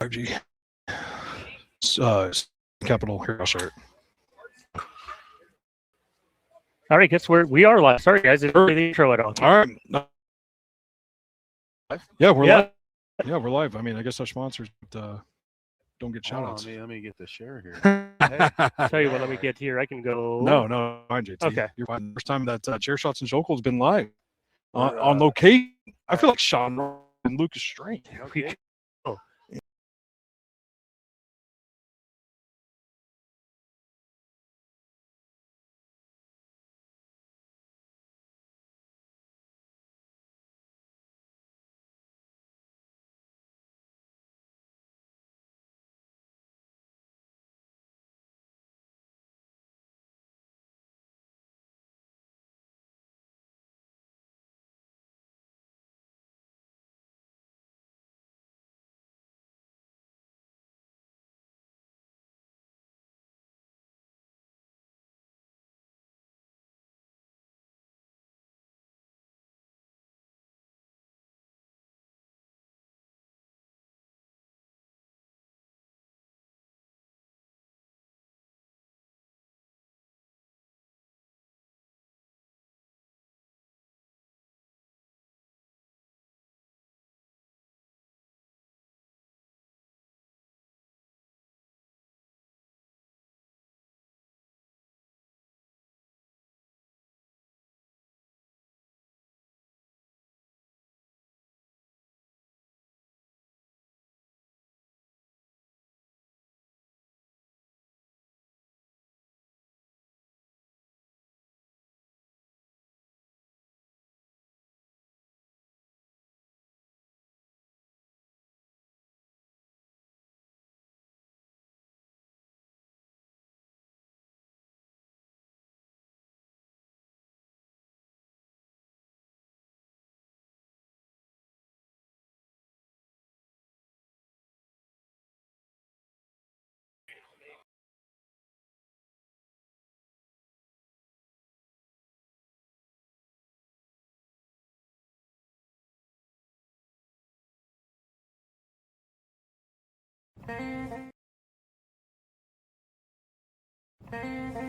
5G. Capital Hero shirt. All right, guess we are live. Sorry, guys, it's early the intro at all. All right. Yeah, we're live. Yeah, we're live. I mean, I guess our sponsors don't get shout outs. Let me get the share here. Tell you what, let me get here. I can go. No, fine, JT. Okay. You're fine. First time that Chair Shots and Chokeholds been live on location. I feel like Sean and Lucas Strange. Okay.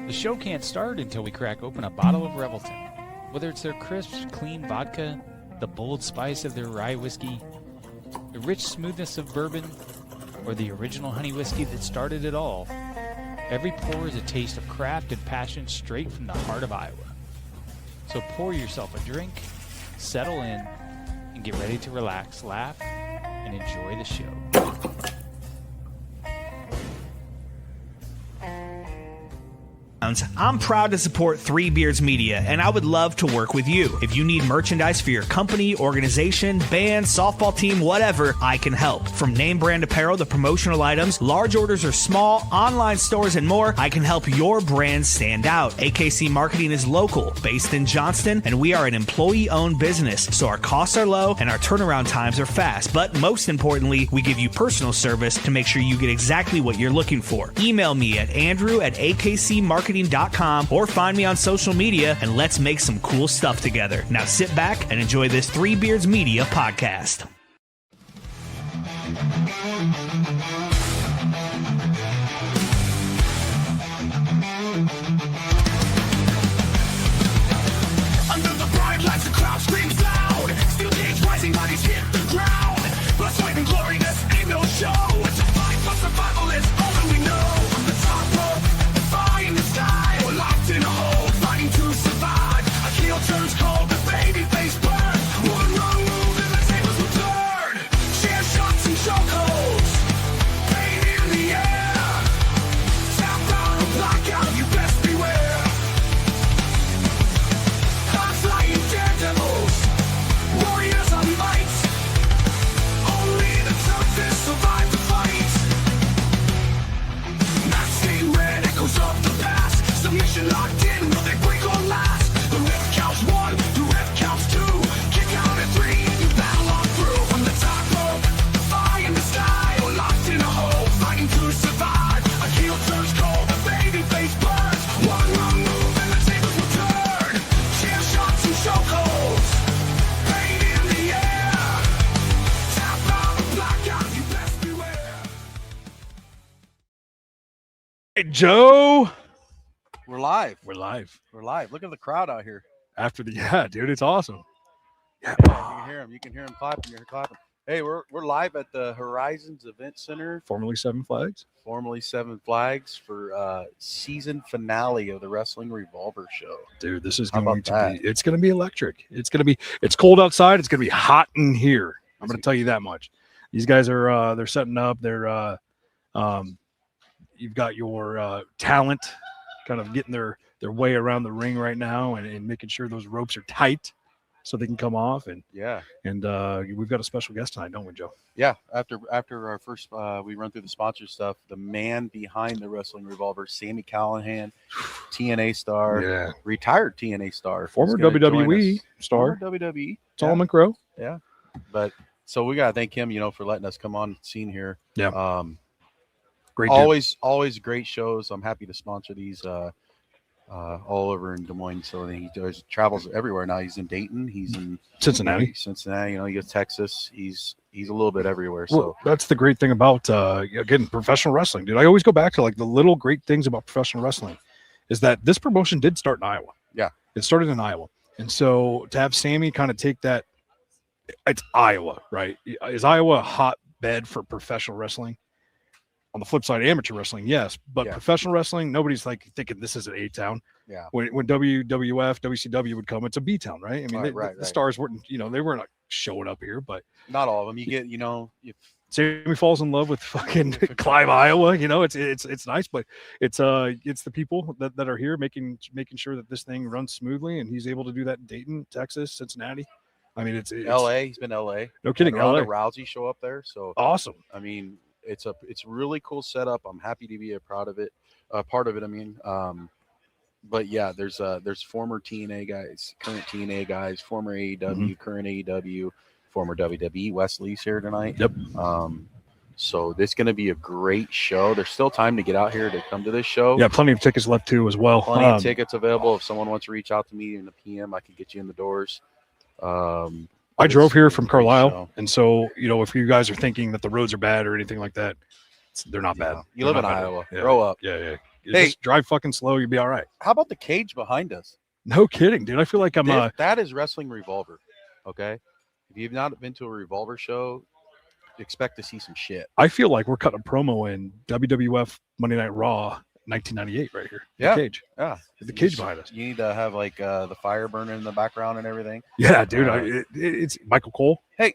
The show can't start until we crack open a bottle of Revelton. Whether it's their crisp, clean vodka, the bold spice of their rye whiskey, the rich smoothness of bourbon, or the original honey whiskey that started it all, every pour is a taste of craft and passion straight from the heart of Iowa. So pour yourself a drink, settle in, and get ready to relax, laugh, and enjoy the show. I'm proud to support Three Beards Media, and I would love to work with you. If you need merchandise for your company, organization, band, softball team, whatever, I can help. From name brand apparel to promotional items, large orders or small, online stores, and more, I can help your brand stand out. AKC Marketing is local, based in Johnston, and we are an employee-owned business, so our costs are low and our turnaround times are fast. But most importantly, we give you personal service to make sure you get exactly what you're looking for. Email me at andrew@akcmarketing.com or find me on social media and let's make some cool stuff together. Now sit back and enjoy this Three Beards Media podcast. Under the bright lights, the crowd screams loud. Steel cage rising, bodies hit the ground. Blood, sweat, and glory, this ain't no show. It's a fight for survival, it's all that we know. From the top rope, defying the sky. We're locked in a hole, fighting to survive. A heel turns cold, the baby face burn. One wrong move and the tables will turn. Chair shots and chokeholds. right, Joe. We're live. We're live. We're live. Look at the crowd out here. After the dude, it's awesome. Yeah, you can hear them. You can hear them clapping. You're clapping. Hey, we're live at the Horizons Event Center, Formerly Seven Flags. formerly Seven Flags, for season finale of the Wrestling Revolver show. Dude, this is How going about to that? be. It's going to be electric. It's cold outside. It's going to be hot in here. I'm going to tell you that much. These guys are they're setting up. They're you've got your talent kind of getting their way around the ring right now and making sure those ropes are tight so they can come off. And we've got a special guest tonight, don't we, Joe? Yeah. After our first, we run through the sponsor stuff. The man behind the Wrestling Revolver, Sammy Callihan, TNA star, retired TNA star, former is gonna join WWE us. star, Former WWE. Solomon Crow. Yeah. But so we gotta thank him, for letting us come on scene here. Yeah. Great. Dude. Always great shows. I'm happy to sponsor these all over in Des Moines. So he travels everywhere now. He's in Dayton. He's in Cincinnati. He goes Texas. He's a little bit everywhere. So Well, that's the great thing about again, professional wrestling, dude. I always go back to like the little great things about professional wrestling is that this promotion did start in Iowa. Yeah. It started in Iowa. And so to have Sammy kind of take that, it's Iowa, right? Is Iowa a hotbed for professional wrestling? On the flip side, amateur wrestling, yes, but professional wrestling, nobody's like thinking this is an A town. Yeah. When WWF, WCW would come, it's a B town, right? I mean, Right, the stars weren't, they weren't like showing up here, but not all of them. You get, if Sammy falls in love with fucking Clive, Iowa. It's nice, but it's the people that are here making sure that this thing runs smoothly, and he's able to do that in Dayton, Texas, Cincinnati. I mean, it's LA. He's been LA. No kidding. Had LA. Ronda Rousey show up there. So awesome. I mean, it's really cool setup. I'm happy to be part of it. I mean, but yeah, there's former TNA guys, current TNA guys, former AEW, current AEW, former WWE. Wesley's here tonight. Yep. So this is going to be a great show. There's still time to get out here to come to this show. Yeah, plenty of tickets left too as well. Plenty of tickets available. If someone wants to reach out to me in the PM, I can get you in the doors. I drove here from Carlisle, and so if you guys are thinking that the roads are bad or anything like that, they're not bad. You live in Iowa. Grow up. Yeah. Hey, just drive fucking slow. You'll be all right. How about the cage behind us? No kidding, dude. I feel like I'm that is Wrestling Revolver. Okay, if you've not been to a Revolver show, expect to see some shit. I feel like we're cutting a promo in WWF Monday Night Raw 1998 right here. Yeah. The cage. Yeah. The cage behind us. You need to have like the fire burning in the background and everything. Yeah, dude. It's Michael Cole. Hey.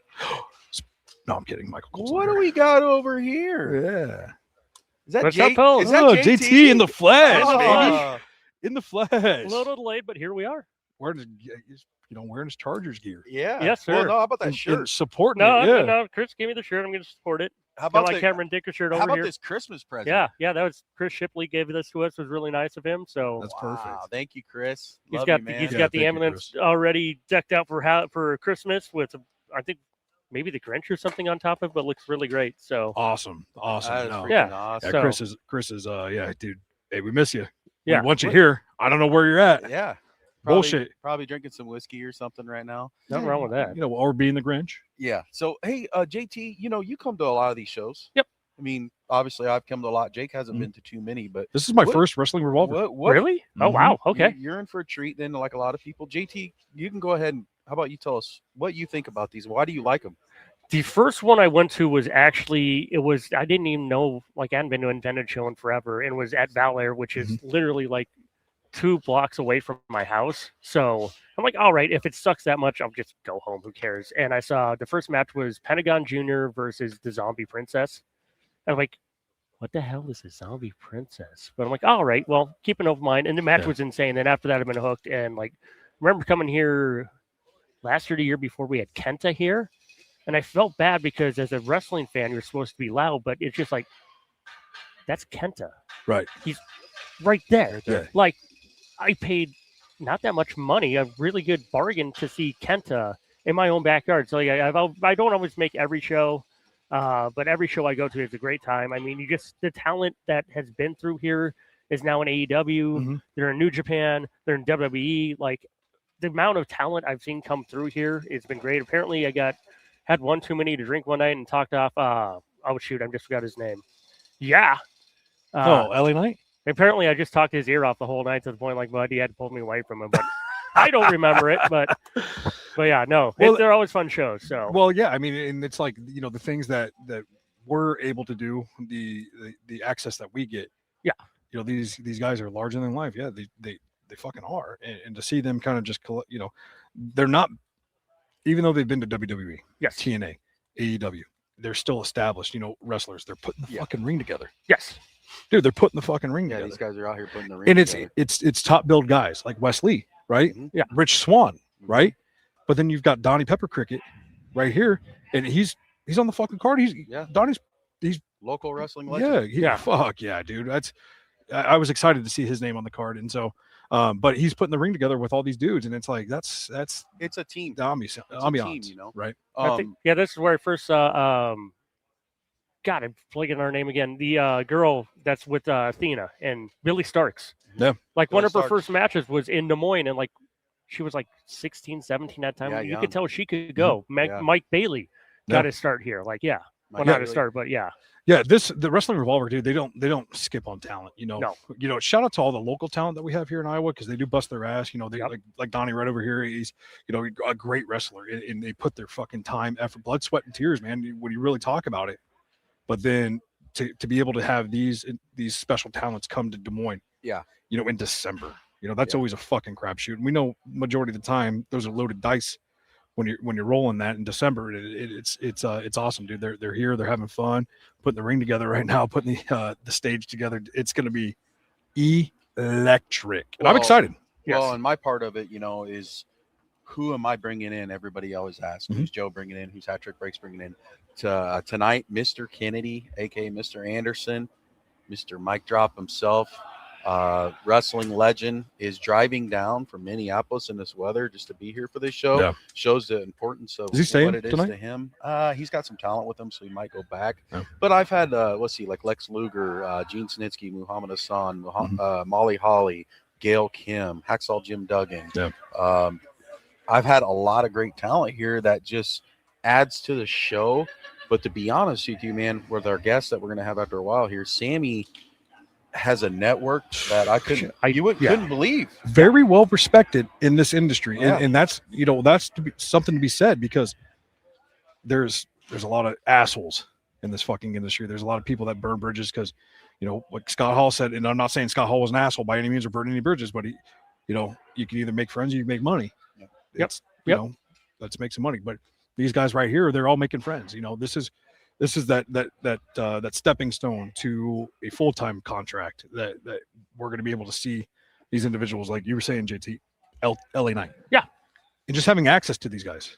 No, I'm kidding. Michael Cole. What do we got over here? Yeah. Is that What's up, J- Cole? Is that JT in the flesh, Oh. baby. In the flesh. A little delayed, but here we are. Wearing his Chargers gear. Yeah. Yes, sir. Well, no, how about that And shirt? supporting No, it. Yeah. no, Chris gave me the shirt. I'm going to support it. How Got about my Cameron Dicker shirt How over about here. this Christmas present? Yeah, that was Chris Shipley gave this to us. It was really nice of him. So That's perfect. Wow, thank you, Chris. he's Love got you, man. he's Yeah, got the thank you, ambulance Chris. already decked out for Christmas with I think maybe the Grinch or something on top of it, but looks really great. So Awesome. That is No. freaking Yeah. awesome. Yeah, So- Chris is dude. Hey, we miss you. Yeah. We want you here. I don't know where you're at. Yeah. Bullshit. Probably drinking some whiskey or something right now. nothing wrong with that. Or being the Grinch. Yeah. So, hey, JT, you come to a lot of these shows. Yep. I mean, obviously, I've come to a lot. Jake hasn't Mhm. been to too many, but This is my What- first Wrestling Revolver. what Really? Oh Mhm. wow. Okay. You're in for a treat then, like a lot of people. JT, you can go ahead and how about you tell us what you think about these? Why do you like them? The first one I went to was actually I didn't even know, like, I hadn't been to an Invented show in forever, and it was at Bel Air, which is literally like 2 blocks away from my house. So I'm like, all right, if it sucks that much, I'll just go home. Who cares? And I saw the first match was Pentagon Jr. versus the Zombie Princess. And I'm like, what the hell is a Zombie Princess? But I'm like, all right, well, keep an open mind. And the match was insane. And after that, I've been hooked. And like, remember coming here last year, the year before, we had Kenta here. And I felt bad because as a wrestling fan, you're supposed to be loud, but it's just like, that's Kenta. Right. He's right there. Yeah. Like, I paid not that much money, a really good bargain to see Kenta in my own backyard. So I don't always make every show, but every show I go to is a great time. I mean, the talent that has been through here is now in AEW. Mhm. They're in New Japan. They're in WWE. Like, the amount of talent I've seen come through here has been great. Apparently, had one too many to drink one night and talked off. Oh shoot, I just forgot his name. Yeah. LA Knight. Apparently, I just talked his ear off the whole night to the point like Buddy had to pull me away from him. But I don't remember it. But yeah, no, they're always fun shows. So well, yeah, I mean, and it's like the things that we're able to do, the access that we get. Yeah, these guys are larger than life. Yeah, they fucking are, and to see them kind of just they're not, even though they've been to WWE, yes, TNA, AEW, they're still established, wrestlers. They're putting the fucking ring together. Yes. Dude, they're putting the fucking ring together. These guys are out here putting the ring and together. it's top build guys like Wes Lee, right? Mhm. Yeah. Rich Swann, right? But then you've got Donnie Pepper Cricket right here, and he's on the fucking card. He's Local wrestling legend. yeah. Fuck yeah, dude. I was excited to see his name on the card, and so but he's putting the ring together with all these dudes, and it's like that's It's a team. the ambiance, It's a team, right? I think, this is where I first saw. God, I'm blanking her name again. The girl that's with Athena and Billy Starks. Yeah. Like one Billy of her Starks. first matches was in Des Moines, and like she was like 16, 17 at that time. Yeah, You young. could tell she could go. Yeah. Mike Bailey got his start here. Like, Mike not his Bailey. start, but yeah. Yeah, the Wrestling Revolver, dude, they don't skip on talent, No. Shout out to all the local talent that we have here in Iowa, because they do bust their ass. They like Donnie right over here. He's a great wrestler, and they put their fucking time, effort, blood, sweat, and tears, man, when you really talk about it. But then to be able to have these special talents come to Des Moines, in December, that's always a fucking crapshoot. And we know majority of the time those are loaded dice when you're rolling that in December. It's awesome, dude. They're here, they're having fun, putting the ring together right now, putting the stage together. It's going to be electric, and I'm excited. Well, and my part of it, is who am I bringing in? Everybody always asks, who's Joe bringing in? Who's Hat Trick Breaks bringing in? Tonight, Mr. Kennedy, aka Mr. Anderson, Mr. Mike Drop himself, wrestling legend, is driving down from Minneapolis in this weather just to be here for this show. Yeah. Shows the importance of Is he staying what it is tonight? to him. He's got some talent with him, so he might go back. Yeah. But I've had, like Lex Luger, Gene Snitsky, Muhammad Hassan, Molly Holly, Gail Kim, Hacksaw Jim Duggan. Yeah. I've had a lot of great talent here that just adds to the show. But to be honest with you, man, with our guests that we're going to have after a while here, Sammy has a network that couldn't believe. Very well respected in this industry, Yeah. and that's something to be said, because there's a lot of assholes in this fucking industry. There's a lot of people that burn bridges because, like Scott Hall said, and I'm not saying Scott Hall was an asshole by any means or burn any bridges, but you can either make friends or you can make money. Let's make some money. But these guys right here, they're all making friends. This is that stepping stone to a full-time contract that we're going to be able to see these individuals, like you were saying, JT, LA Knight. Yeah. And just having access to these guys,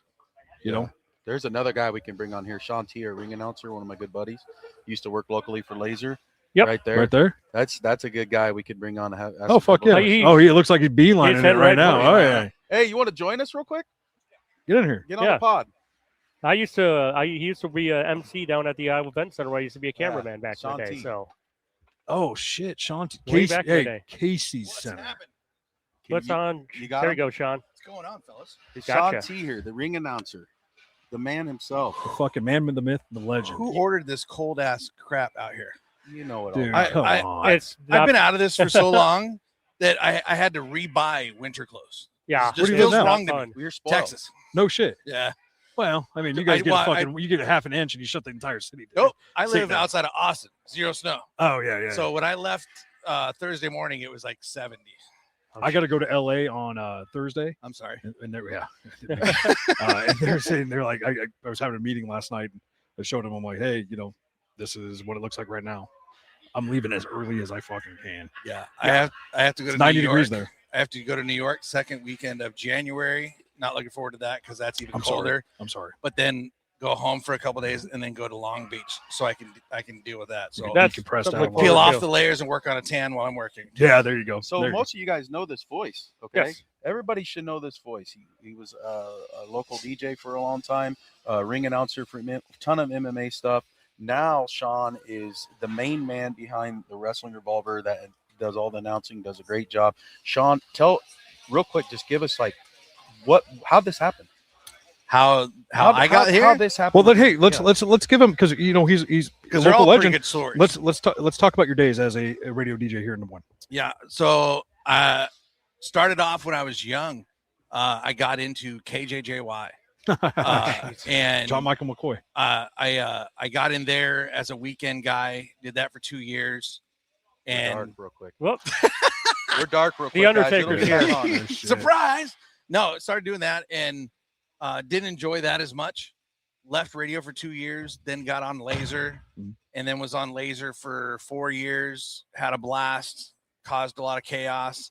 There's another guy we can bring on here, Sean T, a ring announcer, one of my good buddies. Used to work locally for Laser. Yep. Right there. That's a good guy we could bring on. Oh, fuck yeah. He looks like he's beelining it right now. Oh, yeah. Hey, you want to join us real quick? Get in here. Get on the pod. He used to be a MC down at the Iowa Event Center, where I used to be a cameraman back in the day. T. So, oh shit, Sean T. Way back in the day. Casey's Center. what's on? There you go, Sean. What's going on, fellas? It's Gotcha. Sean T here, the ring announcer, the man himself. The fucking man, the myth, the legend. Who ordered this cold ass crap out here? You know it Dude, all. come on. I've been out of this for so long that I had to rebuy winter clothes. Yeah. It just Where do you feels live now? wrong to me. We're spoiled. Texas. No shit. Yeah. Well, I mean, you guys I- you get a half an inch and you shut the entire city down. Nope. I Sit live down. outside of Austin. 0 snow. Oh yeah. So when I left Thursday morning, it was like 70. I got to go to LA on Thursday, I'm sorry. and and they're saying they're like, I was having a meeting last night. And I showed them. I'm like, hey, this is what it looks like right now. I'm leaving as early as I fucking can. Yeah. I have to go It's to 90 New York. degrees there. I have to go to New York second weekend of January. Not looking forward to that because that's even colder. I'm sorry. But then go home for a couple days and then go to Long Beach so I can deal with that. So That's decompress something down. to peel look off forward the layers and work on a tan while I'm working. Yeah, there you go. So There you most of you guys know this voice, okay? Yes. Everybody should know this voice. He was a local DJ for a long time, ring announcer for a ton of MMA stuff. Now Sean is the main man behind the Wrestling Revolver that does all the announcing, does a great job. Sean, tell real quick, just give us like how'd this happen? how I got here. How this happened? Well, then, hey, let's give him, because he's Because a they're local all pretty legend. good stories. Let's talk about your days as a radio DJ here in Des Moines. Yeah. So I started off when I was young. I got into KJJY. And John Michael McCoy. I got in there as a weekend guy, did that for 2 years. We're dark And real quick. Whoop. We're dark real quick. The Undertaker's guys. here. It'll be back on. surprise. No, started doing that and didn't enjoy that as much. Left radio for 2 years, then got on laser, and then was on laser for 4 years, had a blast, caused a lot of chaos.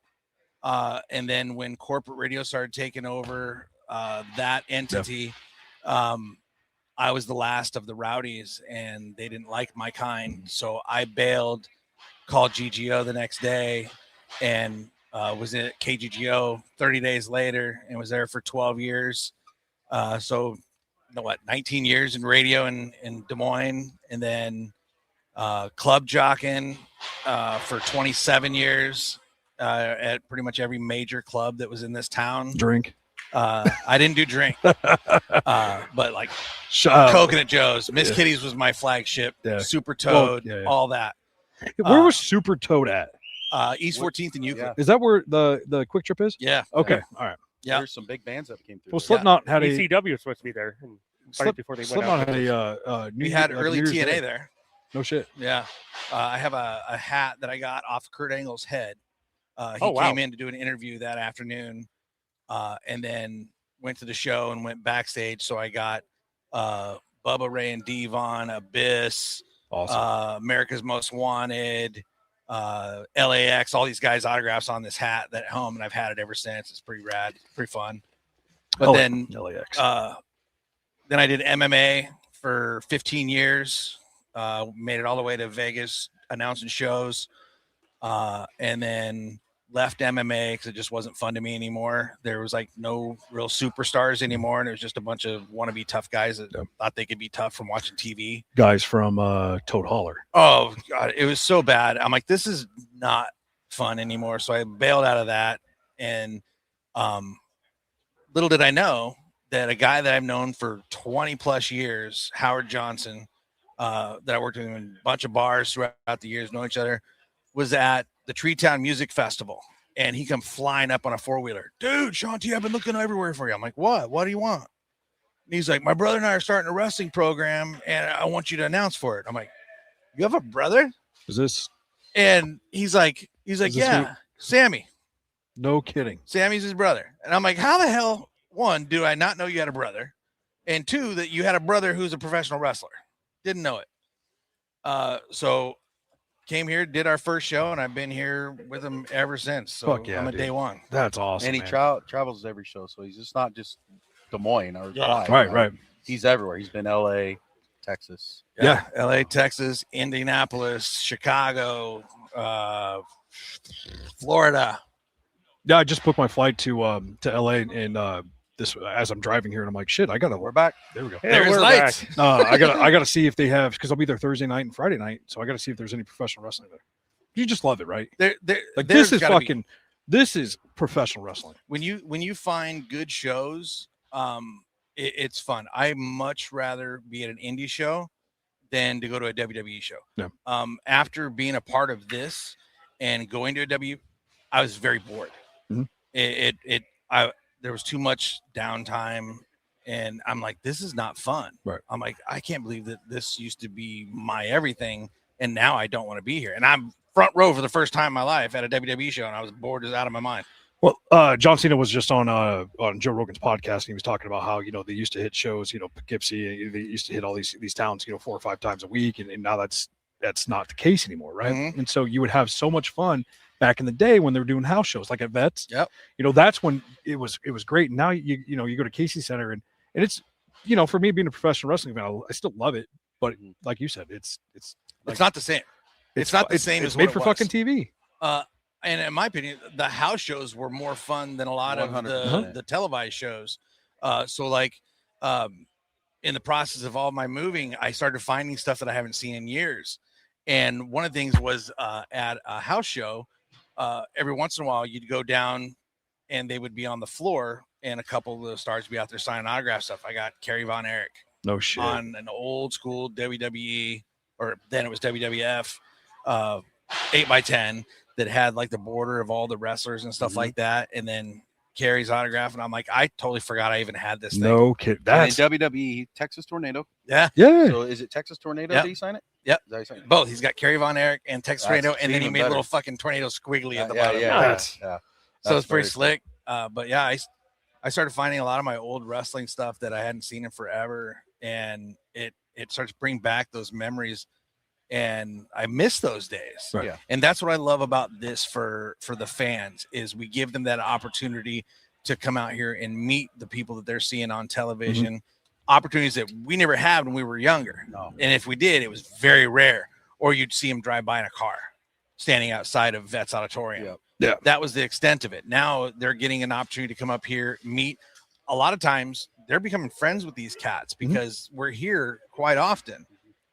And then when corporate radio started taking over that entity, I was the last of the rowdies and they didn't like my kind. So I bailed, called GGO the next day, and was at KGGO 30 days later and was there for 12 years. So, 19 years in radio in Des Moines, and then club jocking for 27 years at pretty much every major club that was in this town. Drink. I didn't do drink, but like Coconut Joe's, Miss Kitty's was my flagship. Yeah. Super Toad, Well, yeah. all that. Where was Super Toad at? East 14th and Euclid. Yeah. Is that where the Quick Trip is? Yeah. Okay. All right. Yeah. There's some big bands that came through. Well, there. Slipknot had a ECW was supposed to be there right before they went Slipknot out. had a We had like early New Year's TNA Day. there. No shit. Yeah. I have a hat that I got off Kurt Angle's head. He Oh, wow. came in to do an interview that afternoon, and then went to the show and went backstage. So I got Bubba Ray and Devon, Abyss, Awesome. America's Most Wanted, LAX, all these guys' autographs on this hat that at home, and I've had it ever since. It's pretty rad, pretty fun. But then LAX. then I did MMA for 15 years, made it all the way to Vegas announcing shows, and then left MMA because it just wasn't fun to me anymore. There was like no real superstars anymore, and it was just a bunch of wannabe tough guys that thought they could be tough from watching TV. Guys from Toad Holler. Oh, God, it was so bad. I'm like, this is not fun anymore. So I bailed out of that, and little did I know that a guy that I've known for 20 plus years, Howard Johnson, that I worked with him in a bunch of bars throughout the years, know each other, was at the Treetown Music Festival. And he come flying up on a four-wheeler. Dude, Sean T, I've been looking everywhere for you. I'm like, what? What do you want? And he's like, my brother and I are starting a wrestling program, and I want you to announce for it. I'm like, you have a brother? Is this And he's like, Is this yeah, Sammy. no kidding? Sammy's his brother. And I'm like, how the hell, one, do I not know you had a brother? And two, that you had a brother who's a professional wrestler. Didn't know it. So came here, did our first show, and I've been here with him ever since. So Fuck yeah, I'm a dude. day one. That's awesome. And he man. travels every show, so he's just not just Des Moines or Yeah. Clyde, Right. He's everywhere. He's been LA, Texas. Yeah. LA, Texas, Indianapolis, Chicago, Florida. Yeah, I just booked my flight to LA, and this as I'm driving here, and I'm like, shit, I gotta. We're back. There we go. Yeah, There's we're lights. back. I gotta see if they have, because I'll be there Thursday night and Friday night, so I gotta see if there's any professional wrestling there. You just love it, right? There, Like there's this is gotta be- fucking. This is professional wrestling. when you find good shows, it's fun. I much rather be at an indie show than to go to a WWE show. Yeah. After being a part of this and going to a W, I was very bored. Mhm. There was too much downtime, and I'm like, this is not fun. Right. I'm like, I can't believe that this used to be my everything, and now I don't want to be here. And I'm front row for the first time in my life at a WWE show, and I was bored as out of my mind. Well, John Cena was just on Joe Rogan's podcast, and he was talking about how they used to hit shows, Poughkeepsie, they used to hit all these towns, 4 or 5 times a week, and now that's not the case anymore, right? Mhm. And so you would have so much fun back in the day when they were doing house shows, like at Vets. Yep. That's when it was great. And now you go to Casey Center, and it's for me being a professional wrestling fan, I still love it, but like you said, it's It's not the same. It's not the same It's as made what for it was. fucking TV. And in my opinion, the house shows were more fun than a lot of 100%. the televised shows. So like in the process of all my moving, I started finding stuff that I haven't seen in years. And one of the things was at a house show, every once in a while you'd go down and they would be on the floor, and a couple of the stars would be out there signing autograph stuff. I got Kerry Von Erich No shit. on an old school WWE, or then it was WWF 8x10 that had like the border of all the wrestlers and stuff like that, and then Kerry's autograph, and I'm like, I totally forgot I even had this thing. No kid. And That's in WWE, Texas Tornado. Yeah. yeah. So is it Texas Tornado? Yep. Did he sign it? Yep. Is that how he signed it? Both. He's got Kerry Von Erich and Texas That's Tornado, and then he even made a better. little fucking tornado squiggly at the Yeah, bottom. yeah, That's- yeah. So That's it's pretty very slick. But yeah, I started finding a lot of my old wrestling stuff that I hadn't seen in forever, and it starts to bring back those memories, and I miss those days. Right. Yeah. And that's what I love about this for the fans is we give them that opportunity to come out here and meet the people that they're seeing on television, opportunities that we never had when we were younger. No. And if we did, it was very rare, or you'd see them drive by in a car standing outside of Vets Auditorium. Yep. Yeah. That was the extent of it. Now they're getting an opportunity to come up here, meet. A lot of times they're becoming friends with these cats because we're here quite often.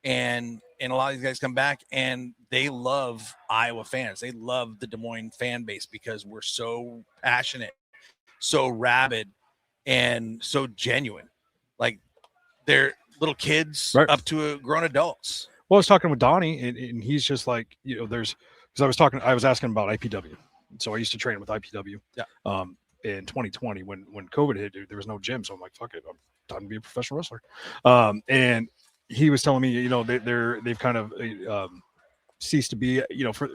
And a lot of these guys come back and they love Iowa fans. They love the Des Moines fan base because we're so passionate, so rabid, and so genuine. Like they're little kids Right. up to grown adults. Well, I was talking with Donnie, and he's just like, because I was asking about IPW. So I used to train with IPW. Yeah. In 2020, when COVID hit, there was no gym, so I'm like, fuck it, I'm done to be a professional wrestler. And he was telling me, they've kind of ceased to be,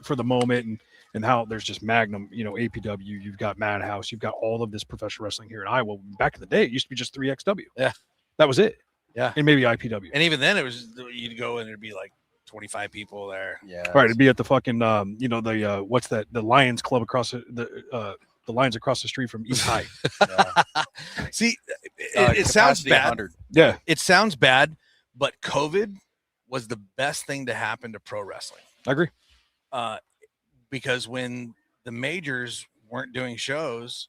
for the moment, and how there's just Magnum, APW, you've got Madhouse, you've got all of this professional wrestling here in Iowa. Back in the day, it used to be just 3XW. Yeah. That was it. Yeah. And maybe IPW. And even then, it was you'd go and there'd be like 25 people there. Yeah. Right, it'd be at the fucking, what's that? The Lions Club across the Lions across the street from East High. Yeah. See, it sounds Capacity bad. 100. Yeah, It sounds bad, but COVID was the best thing to happen to pro wrestling. I agree. Because when the majors weren't doing shows,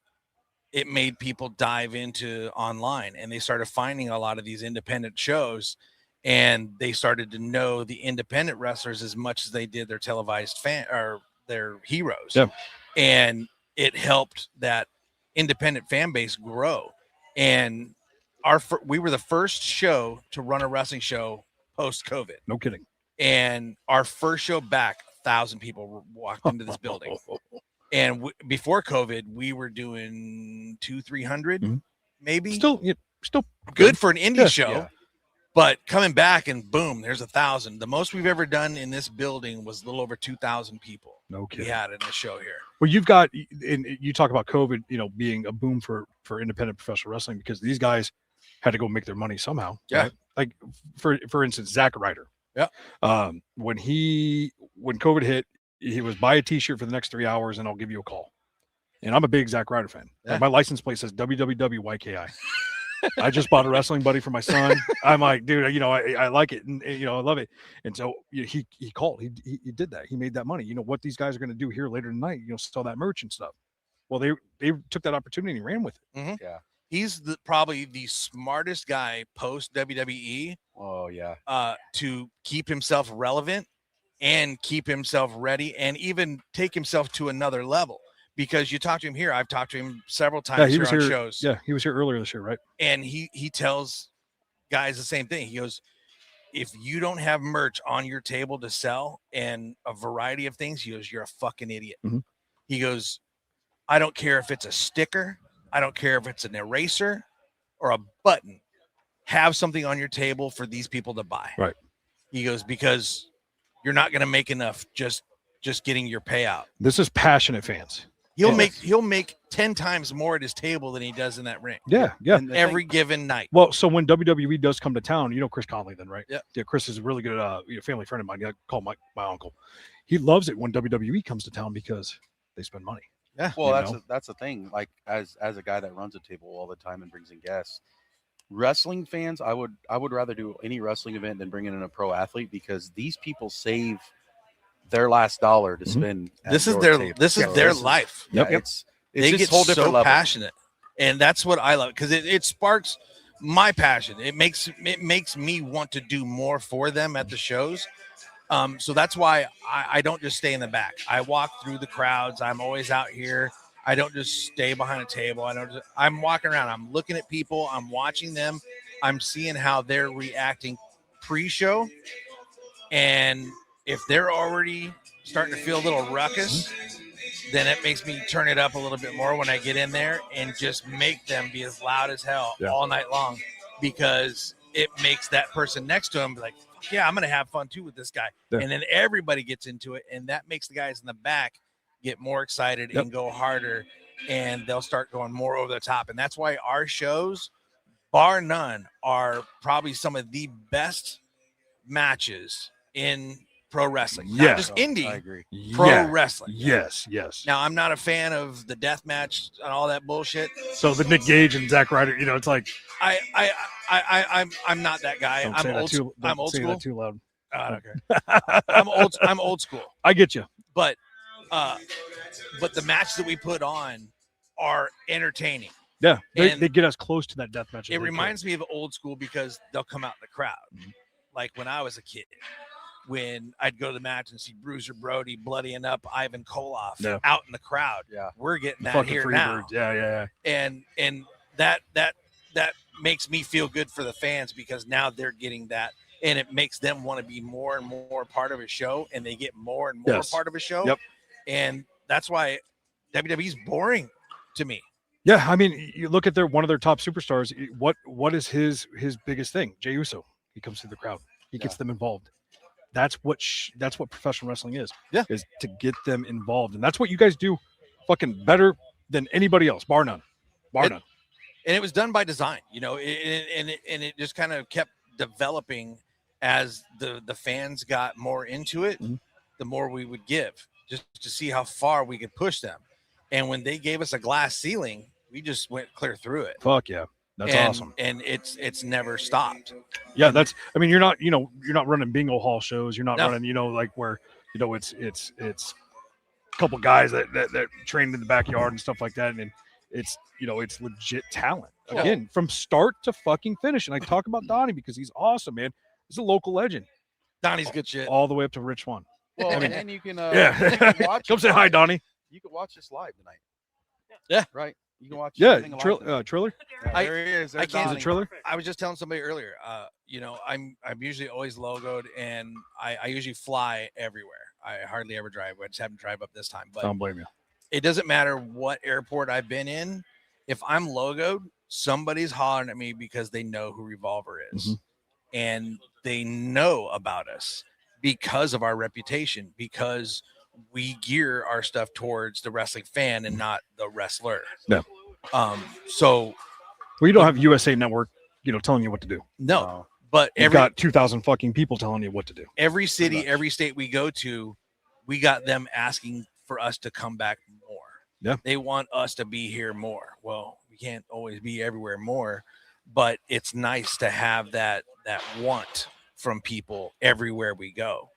it made people dive into online, and they started finding a lot of these independent shows, and they started to know the independent wrestlers as much as they did their televised fan or their heroes. Yeah. And it helped that independent fan base grow. And we were the first show to run a wrestling show post COVID. No kidding. And our first show back, 1,000 people walked into this building. And before COVID, we were doing 200-300, maybe. Still Good for an indie show. Yeah. But coming back and boom, there's 1,000. The most we've ever done in this building was a little over 2,000 people. No We kidding. had in the show here. Well, you've got, and you talk about COVID, being a boom for independent professional wrestling because these guys had to go make their money somehow. Yeah. Right? Like for instance, Zack Ryder. Yeah. When COVID hit, he was buy a T-shirt for the next 3 hours and I'll give you a call. And I'm a big Zack Ryder fan. Yeah. Like my license plate says WWWYKI. I just bought a wrestling buddy for my son. I'm like, dude, I like it, and I love it. And so he called. He did that. He made that money. What these guys are going to do here later tonight? Sell that merch and stuff. Well, they took that opportunity and ran with it. Yeah. He's probably the smartest guy post WWE Oh yeah. to keep himself relevant and keep himself ready and even take himself to another level. Because you talk to him here, I've talked to him several times he was on here. shows. Yeah, he was here earlier this year, right? And he tells guys the same thing. He goes, if you don't have merch on your table to sell and a variety of things, he goes, you're a fucking idiot. Mhm. He goes, I don't care if it's a sticker. I don't care if it's an eraser or a button. Have something on your table for these people to buy. Right. He goes, because you're not going to make enough just getting your payout. This is passionate fans. He'll Yes. make 10 times more at his table than he does in that ring Yeah, yeah. And the every given night. Well, so when WWE does come to town, Chris Conley then, right? Yeah. Yeah, Chris is a really good family friend of mine. I call my uncle. He loves it when WWE comes to town because they spend money. Yeah. Well, You that's the thing. Like as a guy that runs a table all the time and brings in guests, wrestling fans, I would rather do any wrestling event than bring in a pro athlete because these people save their last dollar to spend. at This is your their table. this is So their this is- life. Yeah, Yep. it's They just get whole different so level. passionate, and that's what I love because it sparks my passion. It makes me want to do more for them at the shows. So that's why I don't just stay in the back. I walk through the crowds. I'm always out here. I don't just stay behind a table. I'm walking around. I'm looking at people. I'm watching them. I'm seeing how they're reacting pre-show. And if they're already starting to feel a little ruckus, then it makes me turn it up a little bit more when I get in there and just make them be as loud as hell all night long, because it makes that person next to him be like, yeah, I'm going to have fun too with this guy. Yeah. And then everybody gets into it, and that makes the guys in the back get more excited and go harder, and they'll start going more over the top. And that's why our shows, bar none, are probably some of the best matches in pro wrestling. Not just indie. I agree. Pro wrestling. Yes. Now, I'm not a fan of the death match and all that bullshit. So the Nick Gage and Zack Ryder, it's like I'm not that guy. I'm old school. That too loud. I don't care. I'm old school. I get you. But the matches that we put on are entertaining. Yeah, they get us close to that death match. It reminds me of old school because they'll come out in the crowd. Like when I was a kid, when I'd go to the match and see Bruiser Brody bloodying up Ivan Koloff out in the crowd. Yeah, we're getting that here now. Yeah. And that makes me feel good for the fans, because now they're getting that, and it makes them want to be more and more part of a show, and they get more and more part of a show. Yep. And that's why WWE's boring to me. Yeah, I mean, you look at one of their top superstars. What is his biggest thing? Jey Uso. He comes through the crowd. He gets them involved. That's what professional wrestling is. Yeah, is to get them involved, and that's what you guys do, fucking better than anybody else, bar none. And it was done by design, and it just kind of kept developing as the fans got more into it. The more we would give, just to see how far we could push them. And when they gave us a glass ceiling, we just went clear through it. Fuck yeah. That's awesome. And it's never stopped. Yeah, you're not running bingo hall shows. You're not running, like where, it's a couple guys that train in the backyard and stuff like that. And it's legit talent. Again, from start to fucking finish. And I talk about Donnie because he's awesome, man. He's a local legend. Donnie's good shit. All the way up to Rich Swann. Well, and then you can you can watch come say hi, Donnie. You can watch this live tonight. Yeah. Right. You can watch. Triller. Yeah, there he is. I can't. Is it Triller? I was just telling somebody earlier. I'm usually always logoed, and I usually fly everywhere. I hardly ever drive. I just haven't drive up this time. But I don't blame you. It doesn't matter what airport I've been in. If I'm logoed, somebody's hollering at me because they know who Revolver is, and they know about us because of our reputation, because we gear our stuff towards the wrestling fan and not the wrestler. Yeah. So you don't have USA Network, telling you what to do. No. But you've got 2,000 fucking people telling you what to do. Every city, every state we go to, we got them asking for us to come back more. Yeah. They want us to be here more. Well, we can't always be everywhere more, but it's nice to have that want from people everywhere we go,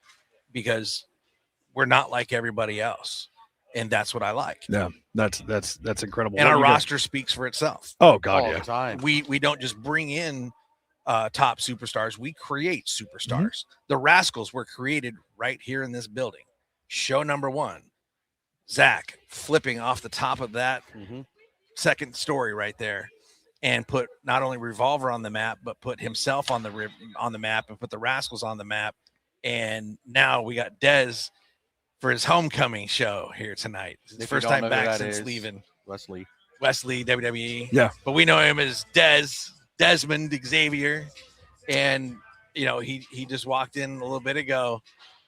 because we're not like everybody else, and that's what I like. Yeah, that's incredible. And our roster speaks for itself. Oh God, all yeah. the time. We don't just bring in top superstars. We create superstars. The Rascals were created right here in this building. Show number 1, Zach flipping off the top of that second story right there, and put not only Revolver on the map, but put himself on the map, and put the Rascals on the map. And now we got Des for his homecoming show here tonight. It's his first time back since leaving. Wesley, WWE. Yeah. But we know him as Desmond Xavier. And, he just walked in a little bit ago,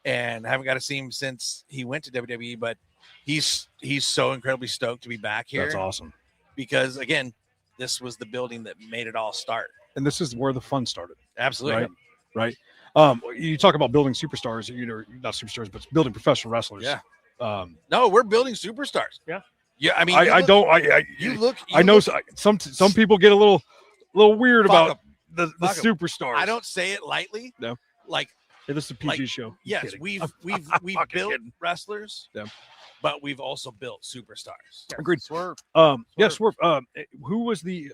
and I haven't got to see him since he went to WWE, but he's so incredibly stoked to be back here. That's awesome. Because, again, this was the building that made it all start. And this is where the fun started. Absolutely. Right. You talk about building superstars, not superstars, but building professional wrestlers. Yeah. No, we're building superstars. Yeah. Yeah. I mean, I know some people get a little weird about the superstars. I don't say it lightly. No. Like, hey, this is a PG show. Yes, we've built wrestlers, but we've also built superstars. Agreed. Swerve. Yeah, Swerve. Who was the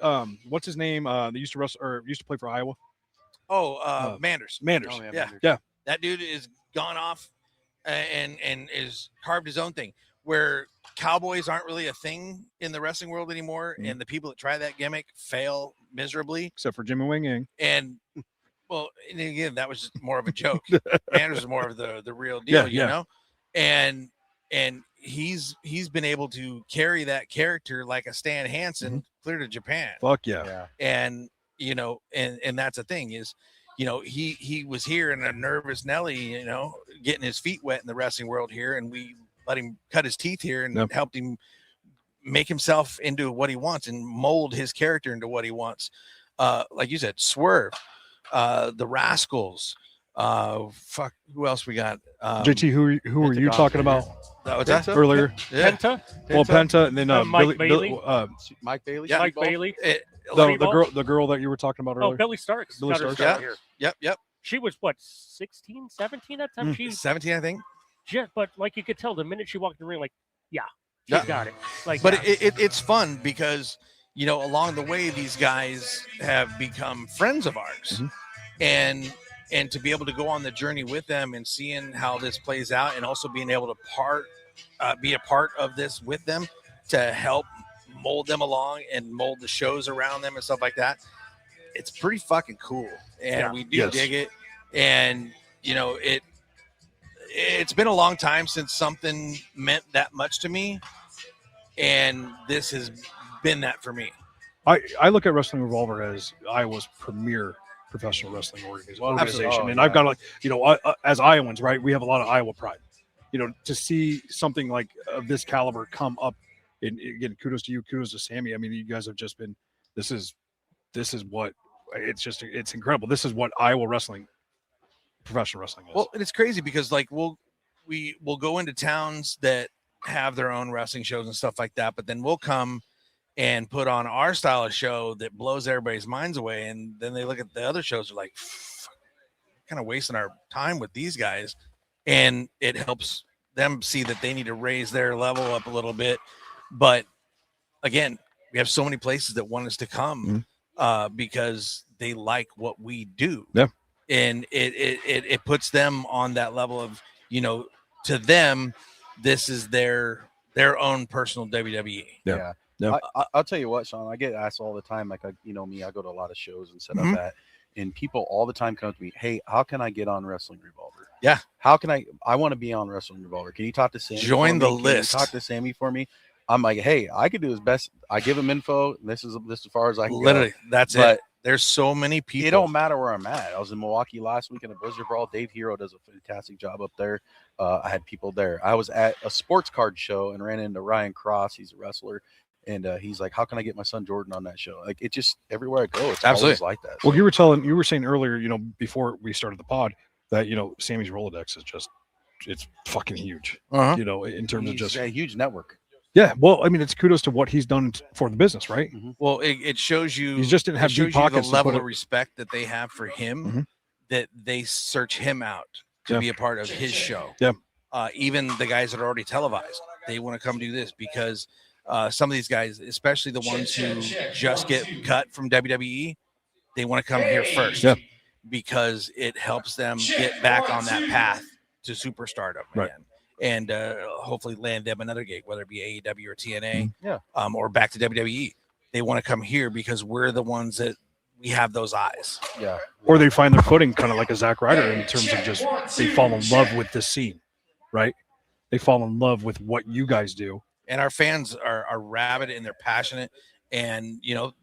what's his name? That used to wrestle or used to play for Iowa. Manders. Manders. Yeah. That dude is gone off and is carved his own thing. where cowboys aren't really a thing in the wrestling world anymore, Mhm. and the people that try that gimmick fail miserably. Except for Jimmy Wang Yang. And well, and again, that was just more of a joke. Manders is more of the real deal, you know. And he's been able to carry that character like a Stan Hansen clear to Japan. Fuck yeah. And you know, and that's the thing is, you know, he was here in a nervous Nelly, you know, getting his feet wet in the wrestling world here, and we let him cut his teeth here and helped him make himself into what he wants and mold his character into what he wants. Like you said, Swerve, the Rascals, fuck, who else we got? JT, who were you talking about earlier? Yeah. Penta, Well, Penta, and then Mike Bailey. Mike Bailey. Yeah, Mike Bailey. the girl that you were talking about earlier. Oh, Billy Starks. Billy got her Starks. start Yep. here. She was what, 16, 17 at that time? She 17, I think. just, but like you could tell the minute she walked in the ring, like, she's got it. Like, But it's fun because, you know, along the way, these guys have become friends of ours, and to be able to go on the journey with them and seeing how this plays out, and also being able to be a part of this with them to help mold them along and mold the shows around them and stuff like that. It's pretty fucking cool, and we do dig it. And you know, it's been a long time since something meant that much to me, and this has been that for me. I look at Wrestling Revolver as Iowa's premier professional wrestling organization, and I've got, like, you know, as Iowans, right, we have a lot of Iowa pride. You know, to see something like of this caliber come up, and again, kudos to you, kudos to Sammy. I mean, you guys have just been. This is what it's incredible. This is what Iowa wrestling, professional wrestling is. Well, and it's crazy because like we'll go into towns that have their own wrestling shows and stuff like that, but then we'll come and put on our style of show that blows everybody's minds away, and then they look at the other shows, are like, kind of wasting our time with these guys, and it helps them see that they need to raise their level up a little bit. But again, we have so many places that want us to come because they like what we do. Yeah. And it puts them on that level of, you know, to them, this is their own personal WWE. Yeah. I'll tell you what, Sean, I get asked all the time, like, you know me, I go to a lot of shows and set up at, and people all the time come to me, hey, how can I get on Wrestling Revolver? Yeah. How can I want to be on Wrestling Revolver. Can you talk to Sammy? Join the Can you list. talk to Sammy for me. I'm like, hey, I could do his best. I give him info. This is as far as I can Literally, go. that's But it. There's so many people. It don't matter where I'm at. I was in Milwaukee last week in a Blizzard Brawl. Dave Hero does a fantastic job up there. I had people there. I was at a sports card show and ran into Ryan Cross. He's a wrestler. And he's like, how can I get my son Jordan on that show? Like, it just, everywhere I go, it's always like that. Well, you were saying earlier, you know, before we started the pod, that, you know, Sammy's Rolodex is just, it's fucking huge, you know, in terms of just a huge network. Yeah. Well, I mean, it's kudos to what he's done for the business, right? Well, it shows you. He just didn't have deep pockets. The level of respect that they have for him, that they search him out to be a part of his show. Yeah. Even the guys that are already televised, they want to come do this because some of these guys, especially the ones who just get cut from WWE, they want to come here first. Yeah. Because it helps them get back on that path to superstardom again. And hopefully land them another gig, whether it be AEW or TNA, or back to WWE. They want to come here because we're the ones that we have those eyes. Yeah. Or they find their footing, kind of like a Zack Ryder, in terms of just they fall in love with this scene, right? They fall in love with what you guys do. And our fans are rabid and they're passionate, and you know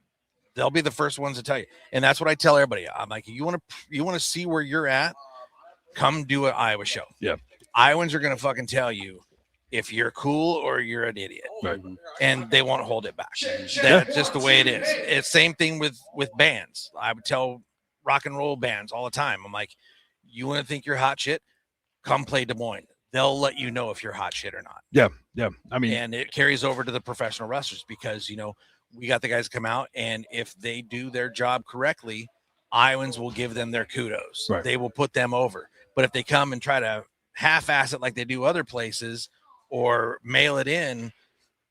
they'll be the first ones to tell you. And that's what I tell everybody. I'm like, you want to see where you're at, come do an Iowa show. Yeah. Iowans are going to fucking tell you if you're cool or you're an idiot. Right. And they won't hold it back. That's just the way it is. It's same thing with bands. I would tell rock and roll bands all the time. I'm like, you want to think you're hot shit? Come play Des Moines. They'll let you know if you're hot shit or not. Yeah. Yeah. I mean, and it carries over to the professional wrestlers because, you know, we got the guys come out, and if they do their job correctly, Iowans will give them their kudos. Right. They will put them over. But if they come and try to half-ass it like they do other places or mail it in,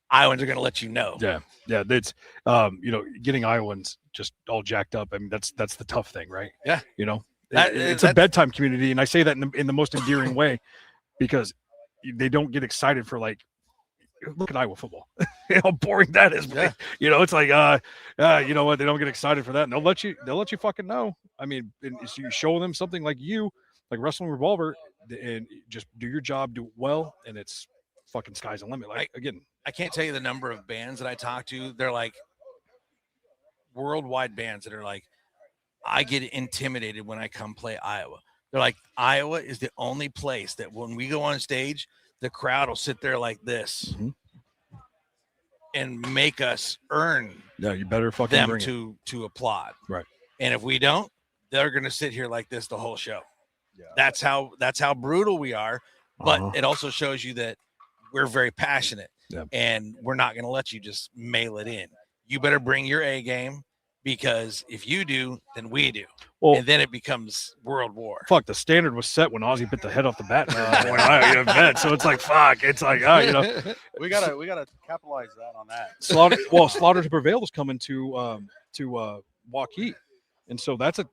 Iowans are going to let you know. Yeah. Yeah. That's, you know, getting Iowans just all jacked up. I mean, that's the tough thing, right? Yeah. You know, it's a bedtime community. And I say that in the most endearing way, because they don't get excited for like look at Iowa football. How boring that is. Yeah. You know, it's like, you know what? They don't get excited for that. And they'll let you fucking know. I mean, so you show them something like Wrestling Revolver, and just do your job, do it well, and it's fucking sky's the limit. Like, again, I can't tell you the number of bands that I talk to. They're like worldwide bands that are like, I get intimidated when I come play Iowa. They're like, Iowa is the only place that when we go on stage, the crowd will sit there like this and make us earn you better fucking them bring it. to applaud. Right. And if we don't, they're going to sit here like this the whole show. Yeah. That's how brutal we are. But it also shows you that we're very passionate, and we're not going to let you just mail it in. You better bring your A game, because if you do, then we do. Well, and then it becomes world war. Fuck, the standard was set when Ozzy bit the head off the bat. So it's like, fuck. It's like, you know, we gotta capitalize on that. Slaughter to Prevail is coming to Waukee, and so that's a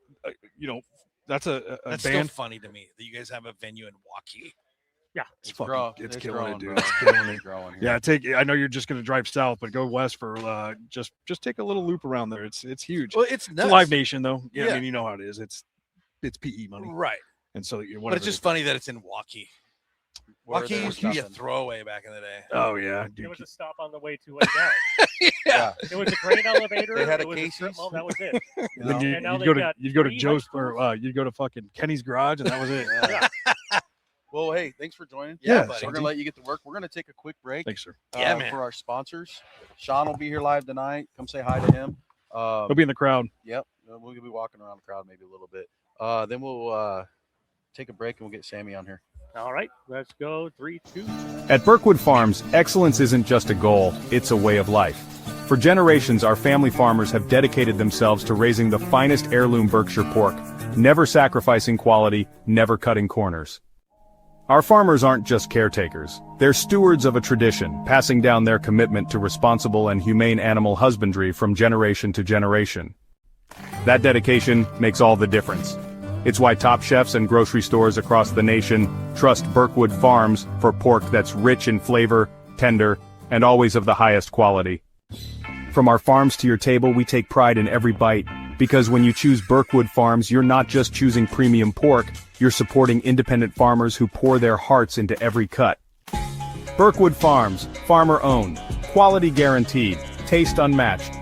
That's band. still funny to me that you guys have a venue in Waukee. Yeah, It's killing it, dude. bro. It's killing it. Growing here. Yeah, I know you're just going to drive south, but go west for just take a little loop around there. It's huge. Well, it's It's nuts. a Live Nation though. Yeah, I Yeah. mean, you know how it is. It's PE money, Right. and so But whatever it's just they- funny that it's in Waukee. Where Waukee there used was to be a nothing. throwaway back in the day. Oh yeah, It dude. was a stop on the way to down. Yeah. It was a grain elevator. They had it a was a strip Casey's. mall. That was it. You Then know? you, And now you'd they've go to got you'd go to 3 Joe's high or you'd go to fucking Kenny's garage, and that was it. Yeah. Well, hey, thanks for joining. Yeah, buddy. We're gonna let you get to work. We're gonna take a quick break. Thanks, sir. Yeah, man. For our sponsors. Sean will be here live tonight. Come say hi to him. He'll be in the crowd. Yep. We'll be walking around the crowd maybe a little bit. Then we'll take a break and we'll get Sammy on here. All right, let's go. 3, 2. At Birkwood Farms, excellence isn't just a goal, it's a way of life. For generations, our family farmers have dedicated themselves to raising the finest heirloom Berkshire pork, never sacrificing quality, never cutting corners. Our farmers aren't just caretakers. They're stewards of a tradition, passing down their commitment to responsible and humane animal husbandry from generation to generation. That dedication makes all the difference. It's why top chefs and grocery stores across the nation trust Birkwood Farms for pork that's rich in flavor, tender, and always of the highest quality. From our farms to your table, we take pride in every bite, because when you choose Birkwood Farms, you're not just choosing premium pork, you're supporting independent farmers who pour their hearts into every cut. Birkwood Farms, farmer-owned, quality guaranteed, taste unmatched.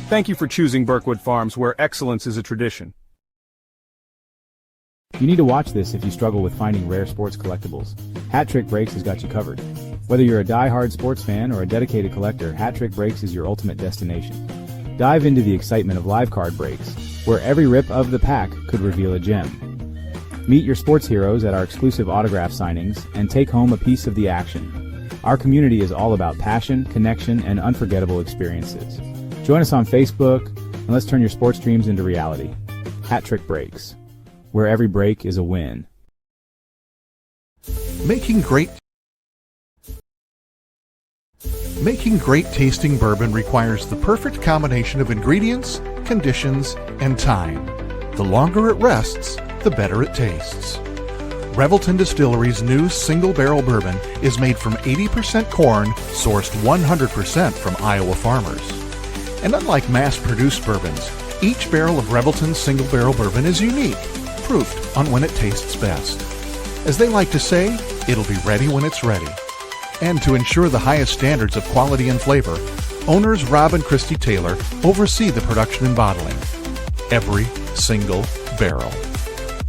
Thank you for choosing Birkwood Farms, where excellence is a tradition. You need to watch this if you struggle with finding rare sports collectibles. Hat Trick Breaks has got you covered. Whether you're a die-hard sports fan or a dedicated collector, Hat Trick Breaks is your ultimate destination. Dive into the excitement of live card breaks, where every rip of the pack could reveal a gem. Meet your sports heroes at our exclusive autograph signings and take home a piece of the action. Our community is all about passion, connection, and unforgettable experiences. Join us on Facebook, and let's turn your sports dreams into reality. Hat Trick Breaks, where every break is a win. Making great tasting bourbon requires the perfect combination of ingredients, conditions, and time. The longer it rests, the better it tastes. Revelton Distillery's new single barrel bourbon is made from 80% corn, sourced 100% from Iowa farmers. And unlike mass-produced bourbons, each barrel of Revelton's single barrel bourbon is unique, proofed on when it tastes best. As they like to say, it'll be ready when it's ready. And to ensure the highest standards of quality and flavor, owners Rob and Christy Taylor oversee the production and bottling. Every single barrel.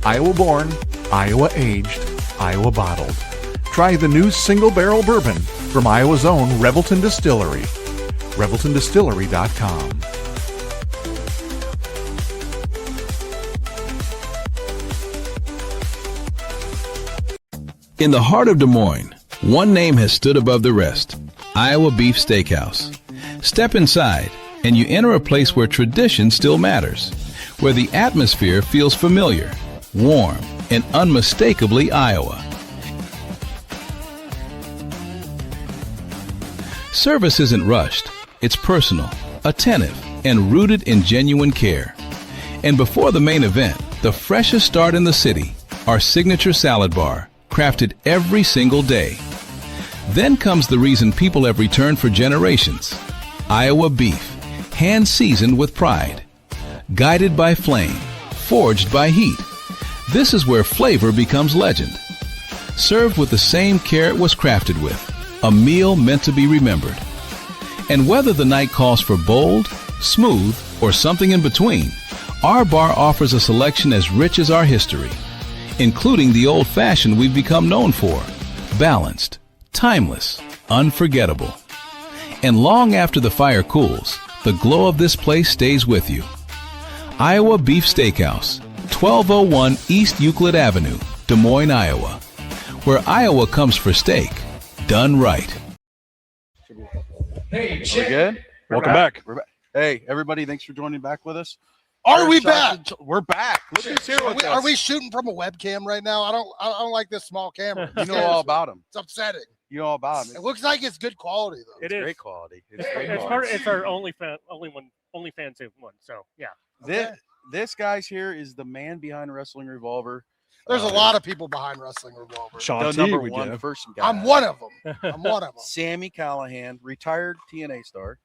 Iowa born, Iowa aged, Iowa bottled. Try the new single barrel bourbon from Iowa's own Revelton Distillery. ReveltonDistillery.com. In the heart of Des Moines, one name has stood above the rest: Iowa Beef Steakhouse. Step inside, and you enter a place where tradition still matters, where the atmosphere feels familiar, warm, and unmistakably Iowa. Service isn't rushed. It's personal, attentive, and rooted in genuine care. And before the main event, the freshest start in the city, our signature salad bar, crafted every single day. Then comes the reason people have returned for generations. Iowa beef, hand-seasoned with pride. Guided by flame, forged by heat. This is where flavor becomes legend. Served with the same care it was crafted with. A meal meant to be remembered. And whether the night calls for bold, smooth, or something in between, our bar offers a selection as rich as our history, including the old-fashioned we've become known for. Balanced, timeless, unforgettable. And long after the fire cools, the glow of this place stays with you. Iowa Beef Steakhouse, 1201 East Euclid Avenue, Des Moines, Iowa. Where Iowa comes for steak, done right. Hey, we good? Welcome back. We're back. Hey, everybody, thanks for joining back with us. Are we back? We're back. Look who's here with us. Are we shooting from a webcam right now? I don't like this small camera. You know all about them. It's upsetting. You know all about them. It looks like it's good quality though. It is great quality. It's our only fan saved one. So yeah. This guy's here is the man behind Wrestling Revolver. There's a lot of people behind Wrestling Revolver. The number one person guy. I'm one of them. I'm one of them. Sammy Callihan, retired TNA star.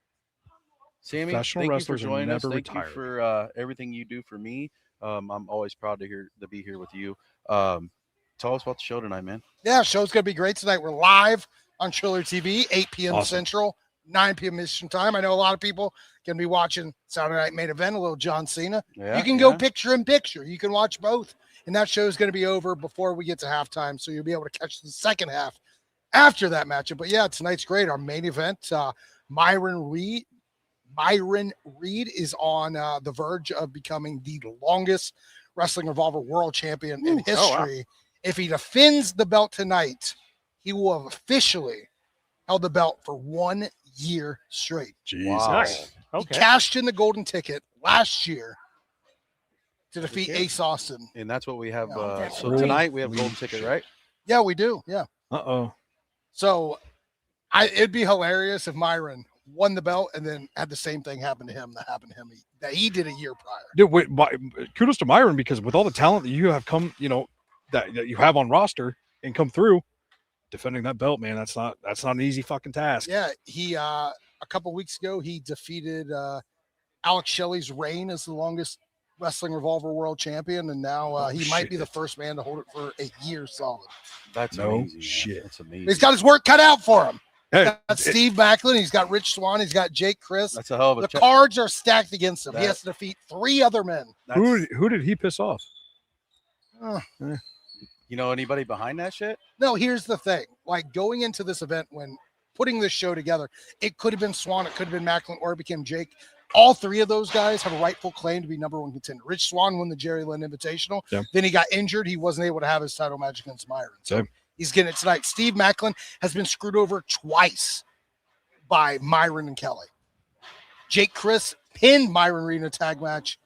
Sammy, Professional thank you for wrestlers are joining us. never Thank retired. you for everything you do for me. I'm always proud to be here with you. Tell us about the show tonight, man. Yeah, show's gonna be great tonight. We're live on Triller TV, 8 p.m. Awesome. Central, 9 p.m. Eastern time. I know a lot of people can be watching Saturday Night Main Event, a little John Cena. Yeah, you can go picture in picture. You can watch both. And that show is going to be over before we get to halftime. So you'll be able to catch the second half after that matchup. But yeah, tonight's great. Our main event, Myron Reed is on the verge of becoming the longest Wrestling Revolver world champion in history. Oh, wow. If he defends the belt tonight, he will have officially held the belt for 1 year straight. Jesus. Wow. Nice. He Okay. cashed in the golden ticket last year to defeat Ace Austin. And that's what we have. that's So right. tonight we have golden ticket, right? Yeah, we do. Yeah. Uh-oh. So it'd be hilarious if Myron won the belt and then had the same thing happen to him that he did a year prior. Dude, kudos to Myron, because with all the talent that you have come, that you have on roster and come through, defending that belt, man, that's not an easy fucking task. Yeah, he a couple weeks ago he defeated Alex Shelley's reign as the longest Wrestling Revolver world champion, and now he might be the first man to hold it for a year solid. That's No amazing. shit. That's amazing. He's got his work cut out for him. Hey, He's got Steve Backlund, he's got Rich Swann, he's got Jake Chris. That's a hell of a The check. cards are stacked against him. He has to defeat 3 other men. who did he piss off? You know anybody behind that shit? No, here's the thing. Like going into this event, when putting this show together, it could have been Swan, it could have been Macklin, or it became Jake. All 3 of those guys have a rightful claim to be number 1 contender. Rich Swann won the Jerry Lynn Invitational. Yeah. Then he got injured. He wasn't able to have his title match against Myron. So Same. he's getting it tonight. Steve Macklin has been screwed over twice by Myron and Kelly. Jake Chris pinned Myron Reed in a tag match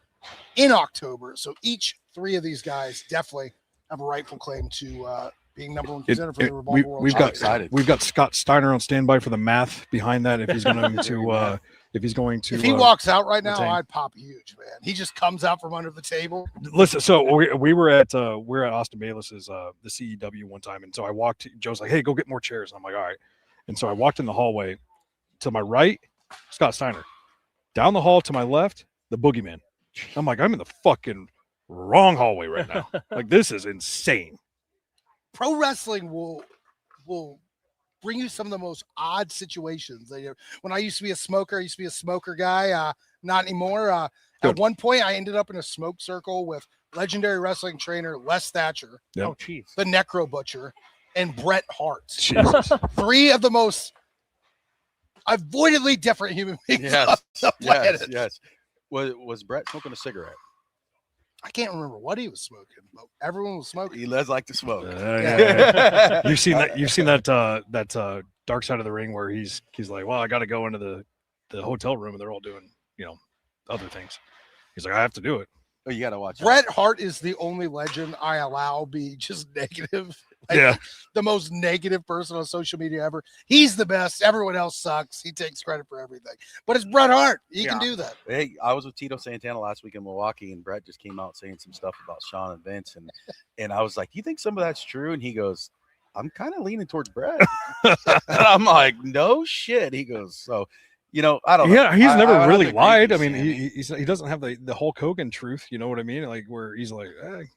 in October. So each 3 of these guys definitely have a rightful claim to being number 1 contender for the Revolver World We've Championship. got Scott Steiner on standby for the math behind that. If he's going to, If he walks out right now, retain. I'd pop huge, man. He just comes out from under the table. Listen, so we were at Austin Bayless's the CEW one time, and so I walked. Joe's like, "Hey, go get more chairs." And I'm like, "All right." And so I walked in the hallway. To my right, Scott Steiner. Down the hall to my left, the Boogeyman. I'm like, I'm in the fucking wrong hallway right now. Like, this is insane. Pro wrestling will bring you some of the most odd situations. When I used to be a smoker, I used to be a smoker guy. Not anymore. At one point, I ended up in a smoke circle with legendary wrestling trainer Les Thatcher, Yep. Oh, jeez. the Necro Butcher, and Bret Hart. Jesus. 3 of the most avoidedly different human beings on the planet. Yes. Was Brett smoking a cigarette? I can't remember what he was smoking, but everyone was smoking. He does like to smoke. Yeah. You've seen that Dark Side of the Ring where he's like, well, I got to go into the hotel room and they're all doing other things. He's like, I have to do it. Oh, you got to watch. Bret Hart is the only legend I allow be just negative. Yeah. The most negative person on social media ever. He's the best. Everyone else sucks. He takes credit for everything. But it's Bret Hart. He can do that. Hey, I was with Tito Santana last week in Milwaukee, and Brett just came out saying some stuff about Sean and Vince, and I was like, "You think some of that's true?" And he goes, I'm kind of leaning towards Brett. And I'm like, no shit. He goes, so, you know, I don't know. Yeah, he's never I really agree lied. I with mean, Sammy. he doesn't have the Hulk Hogan truth. You know what I mean? Like where he's like, I've-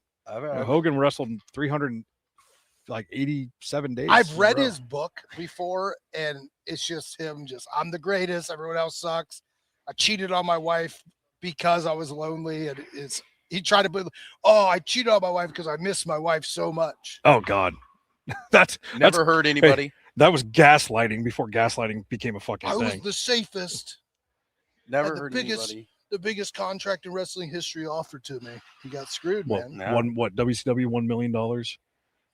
Hogan wrestled 387 days. I've in a read row. his book before, and it's just him. I'm the greatest. Everyone else sucks. I cheated on my wife because I was lonely, and he tried to put. Oh, I cheated on my wife because I miss my wife so much. Oh God, that's Never heard anybody. Hey, that was gaslighting before gaslighting became a fucking I was thing. the safest. Never had the heard biggest, anybody. the biggest contract in wrestling history offered to me. He got screwed, Well, man. what WCW $1 million?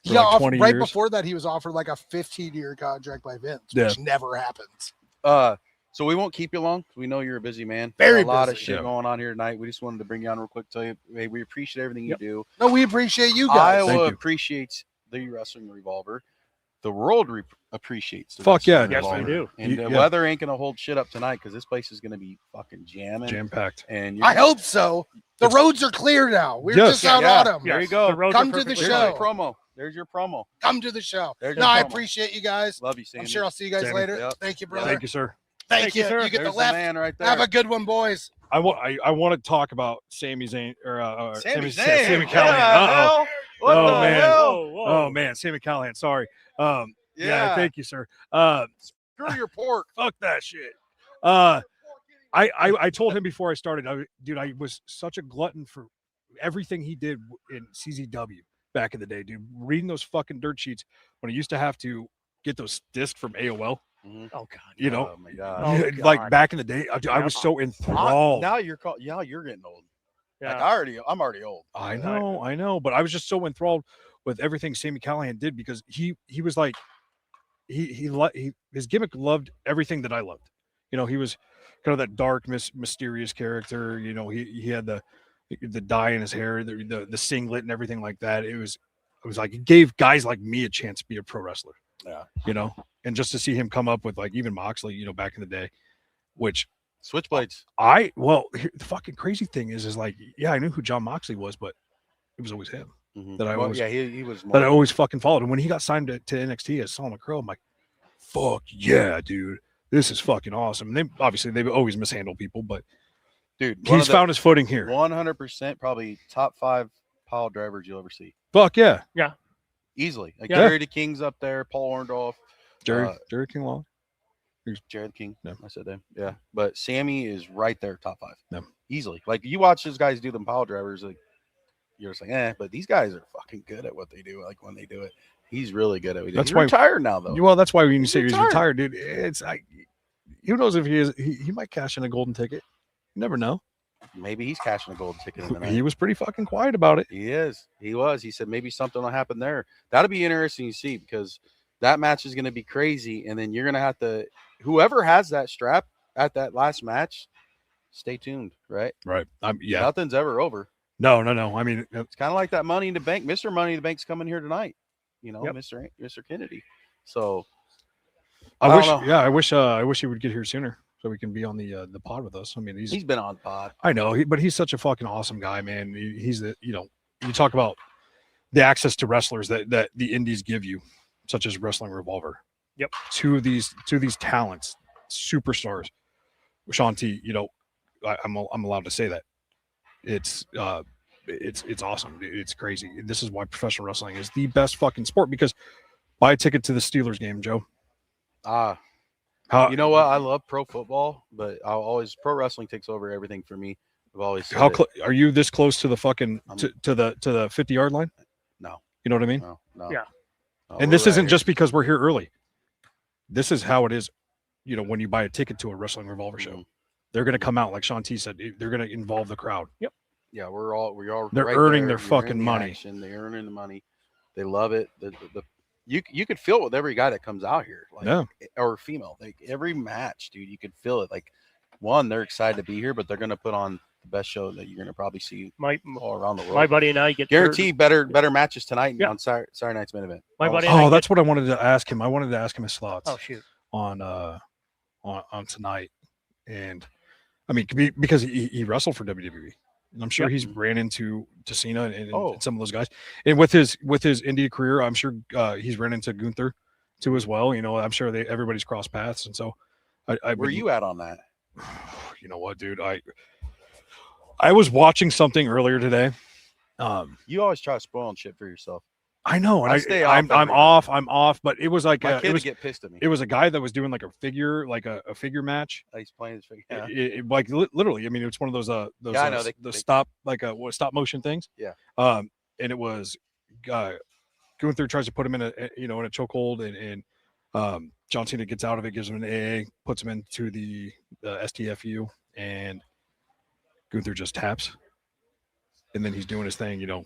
He got offered, 20 right years. before that, he was offered like a 15-year contract by Vince, Yeah. which never happens. So we won't keep you long. We know you're a busy man. Very a lot of busy. shit Yeah. going on here tonight. We just wanted to bring you on real quick, tell you, hey, we appreciate everything you do. No, we appreciate you guys. Thank Iowa you. appreciates the Wrestling Revolver. The world appreciates the Fuck yeah, Wrestling yes, we Revolver. do. And the Yeah. weather ain't gonna hold shit up tonight because this place is gonna be fucking jamming. Jam packed. And I hope so. The roads are clear now. We're Yes. just out Yeah. on them. There you Yes, go. the roads Come are to the perfectly There's show. your promo. There's your promo. Come to the show. There's No, your I promo. appreciate you guys. Love you, Sandy. I'm sure I'll see you guys Sammy. later. Yep. Thank you, brother. Thank you, sir. Thank you. sir. You get There's the left. man right there. Have a good one, boys. I want to talk about Sami Zayn or Sammy Sammy Zayn. Callihan. Yeah, Uh-oh. hell. What Oh, the man. hell? Whoa, whoa. Oh man, Sammy Callihan. Sorry. Yeah. Thank you, sir. Screw your pork. Fuck that shit. I told him before I started, dude, I was such a glutton for everything he did in CZW back in the day, dude. Reading those fucking dirt sheets when I used to have to get those discs from AOL, Oh God. you know, Oh my god. Oh, like God. back in the day, I was so enthralled. Now you're you're getting old. Yeah. Like I'm already old. I know, but I was just so enthralled with everything Sammy Callihan did because he was like his gimmick loved everything that I loved. You know, he was kind of that dark, mysterious character. You know, he had the dye in his hair, the singlet and everything like that. It was like it gave guys like me a chance to be a pro wrestler. Yeah. You know, and just to see him come up with like even Moxley, you know, back in the day, which Switchblades. the fucking crazy thing is like, yeah, I knew who John Moxley was, but it was always him that I always he was that I always fucking followed. And when he got signed to NXT as Solomon Crow, I'm like, fuck yeah, dude, this is fucking awesome. And they've always mishandled people, but dude. he's found his footing here. 100% probably top 5 pile drivers you'll ever see. Fuck yeah, Easily. Like Yeah. Jerry the King's up there, Paul Orndorff, Jerry King Law. Jared King. Yeah. I said that. Yeah. But Sammy is right there, top 5. Yeah. Easily. Like you watch those guys do them pile drivers, like you're just like, but these guys are fucking good at what they do. Like when they do it, he's really good at what he does. That's He's why- retired now, though. Well, that's why when you say He's he's retired, dude, it's like, who knows if he might cash in a golden ticket. You never know. Maybe he's cashing a gold ticket in the night. He was pretty fucking quiet about it. He is. He was. He said maybe something will happen there. That'll be interesting to see because that match is going to be crazy. And then you're going to have to, whoever has that strap at that last match, stay tuned, right? Right. Yeah. Nothing's ever over. No. I mean, It's kind of like that Money in the Bank. Mr. Money in the Bank's coming here tonight. You know, Yep. Mr. Kennedy. So I don't wish know. I wish he would get here sooner so he can be on the pod with us. I mean, He's been on pod. I know, but he's such a fucking awesome guy, man. He's the, you talk about the access to wrestlers that the indies give you, such as Wrestling Revolver. Yep. To these talents, superstars. Sean T, I'm allowed to say that. It's awesome. It's crazy. This is why professional wrestling is the best fucking sport, because buy a ticket to the Steelers game, Joe. You know what? I love pro football, but pro wrestling takes over everything for me. I've always said are you this close to the fucking to the 50-yard line? No. You know what I mean? No. Yeah. No, And we're this right isn't here. just because we're here early. This is how it is. When you buy a ticket to a Wrestling Revolver show, they're going to come out like Sean T said. They're going to involve the crowd. Yep. Yeah, we are. They're right earning there. their You're in fucking the money. action. They're earning the money. They love it. You could feel it with every guy that comes out here, or female. Like every match, dude, you could feel it. Like they're excited to be here, but they're going to put on the best show that you're going to probably see all around the world. My buddy and I get guarantee better matches tonight on Saturday night's main event. My buddy. Oh, that's what I wanted to ask him. I wanted to ask him his thoughts. Oh shoot. On tonight, and I mean because he wrestled for WWE. And I'm sure Yep. he's ran into Cena and Oh. some of those guys. And with his India career, I'm sure he's ran into Gunther too as well. You know, I'm sure everybody's crossed paths. And so I Where you at on that? You know what, dude? I was watching something earlier today. You always try to spoil shit for yourself. I know, and I stay off I'm every off, but it was like My it kid was would get pissed at me. it was a guy that was doing like a figure match. He's playing his figure. Yeah. Like literally, I mean, it's one of those Yeah, I know, the stop stop motion things. Yeah. And it was Gunther tries to put him in a chokehold, and John Cena gets out of it, gives him an AA, puts him into the STFU, and Gunther just taps, and then he's doing his thing, things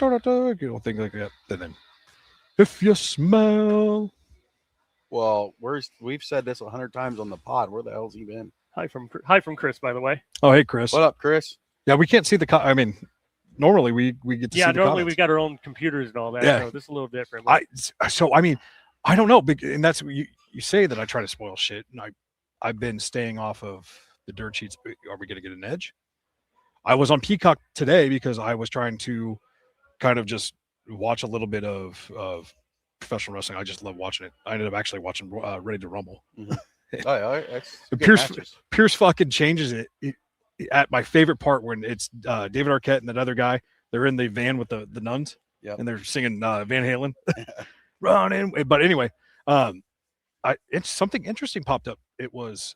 like that. And then, if you smell. Well, we've said this 100 times on the pod. Where the hell's he been? Hi from Chris, by the way. Oh, hey, Chris. What up, Chris? Yeah, we can't see the. I mean, normally we get to see the normally comments. we got our own computers and all that. Yeah. So this is a little different. I mean, I don't know, and that's you say that I try to spoil shit, and I've been staying off of the dirt sheets. Are we going to get an edge? I was on Peacock today because I was trying to kind of just watch a little bit of professional wrestling. I just love watching it. I ended up actually watching Ready to Rumble. Mm-hmm. That's Pierce fucking changes it at my favorite part when it's David Arquette and that other guy. They're in the van with the nuns, and they're singing Van Halen, running. But anyway, it's something interesting popped up. It was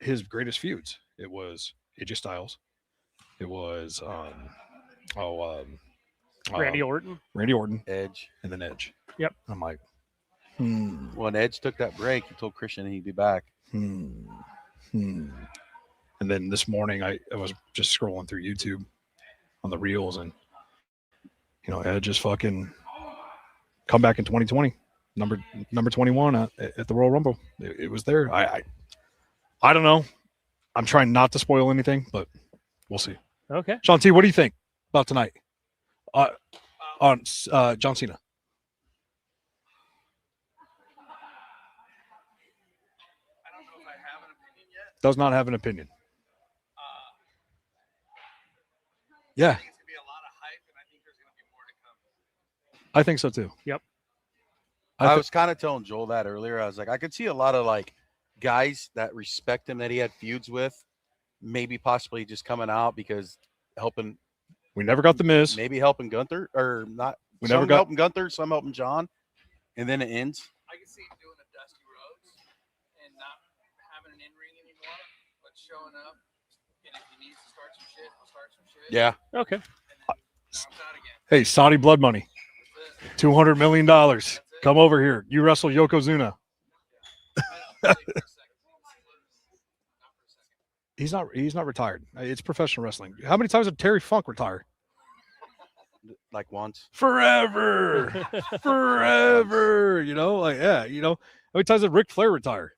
his greatest feuds. It was AJ Styles. It was Randy Orton, Edge, and then Edge. Yep. I'm like, When Edge took that break, he told Christian he'd be back. And then this morning, I was just scrolling through YouTube on the reels, and Edge just fucking come back in 2020, number 21 at the Royal Rumble. It was there. I don't know. I'm trying not to spoil anything, but we'll see. Okay. Sean T, what do you think about tonight on John Cena? I don't know if I have an opinion yet. Does not have an opinion. I Yeah, think it's gonna be a lot of hype, and I think there's gonna be more to come. I think so too. Yep. I was kind of telling Joel that earlier. I was like, I could see a lot of like guys that respect him that he had feuds with, maybe possibly just coming out because helping. We never got the Miz. Maybe helping Gunther or not. We some never got helping Gunther, some helping John, and then it ends. I can see him doing a Dusty Rhodes and not having an in-ring anymore, but showing up, and if he needs to start some shit, he'll start some shit. Yeah. Okay. Comes out again. Hey, Saudi blood money, $200 million. Come over here. You wrestle Yokozuna. He's not retired. It's professional wrestling. How many times did Terry Funk retire? Like once. Forever. Forever. How many times did Ric Flair retire?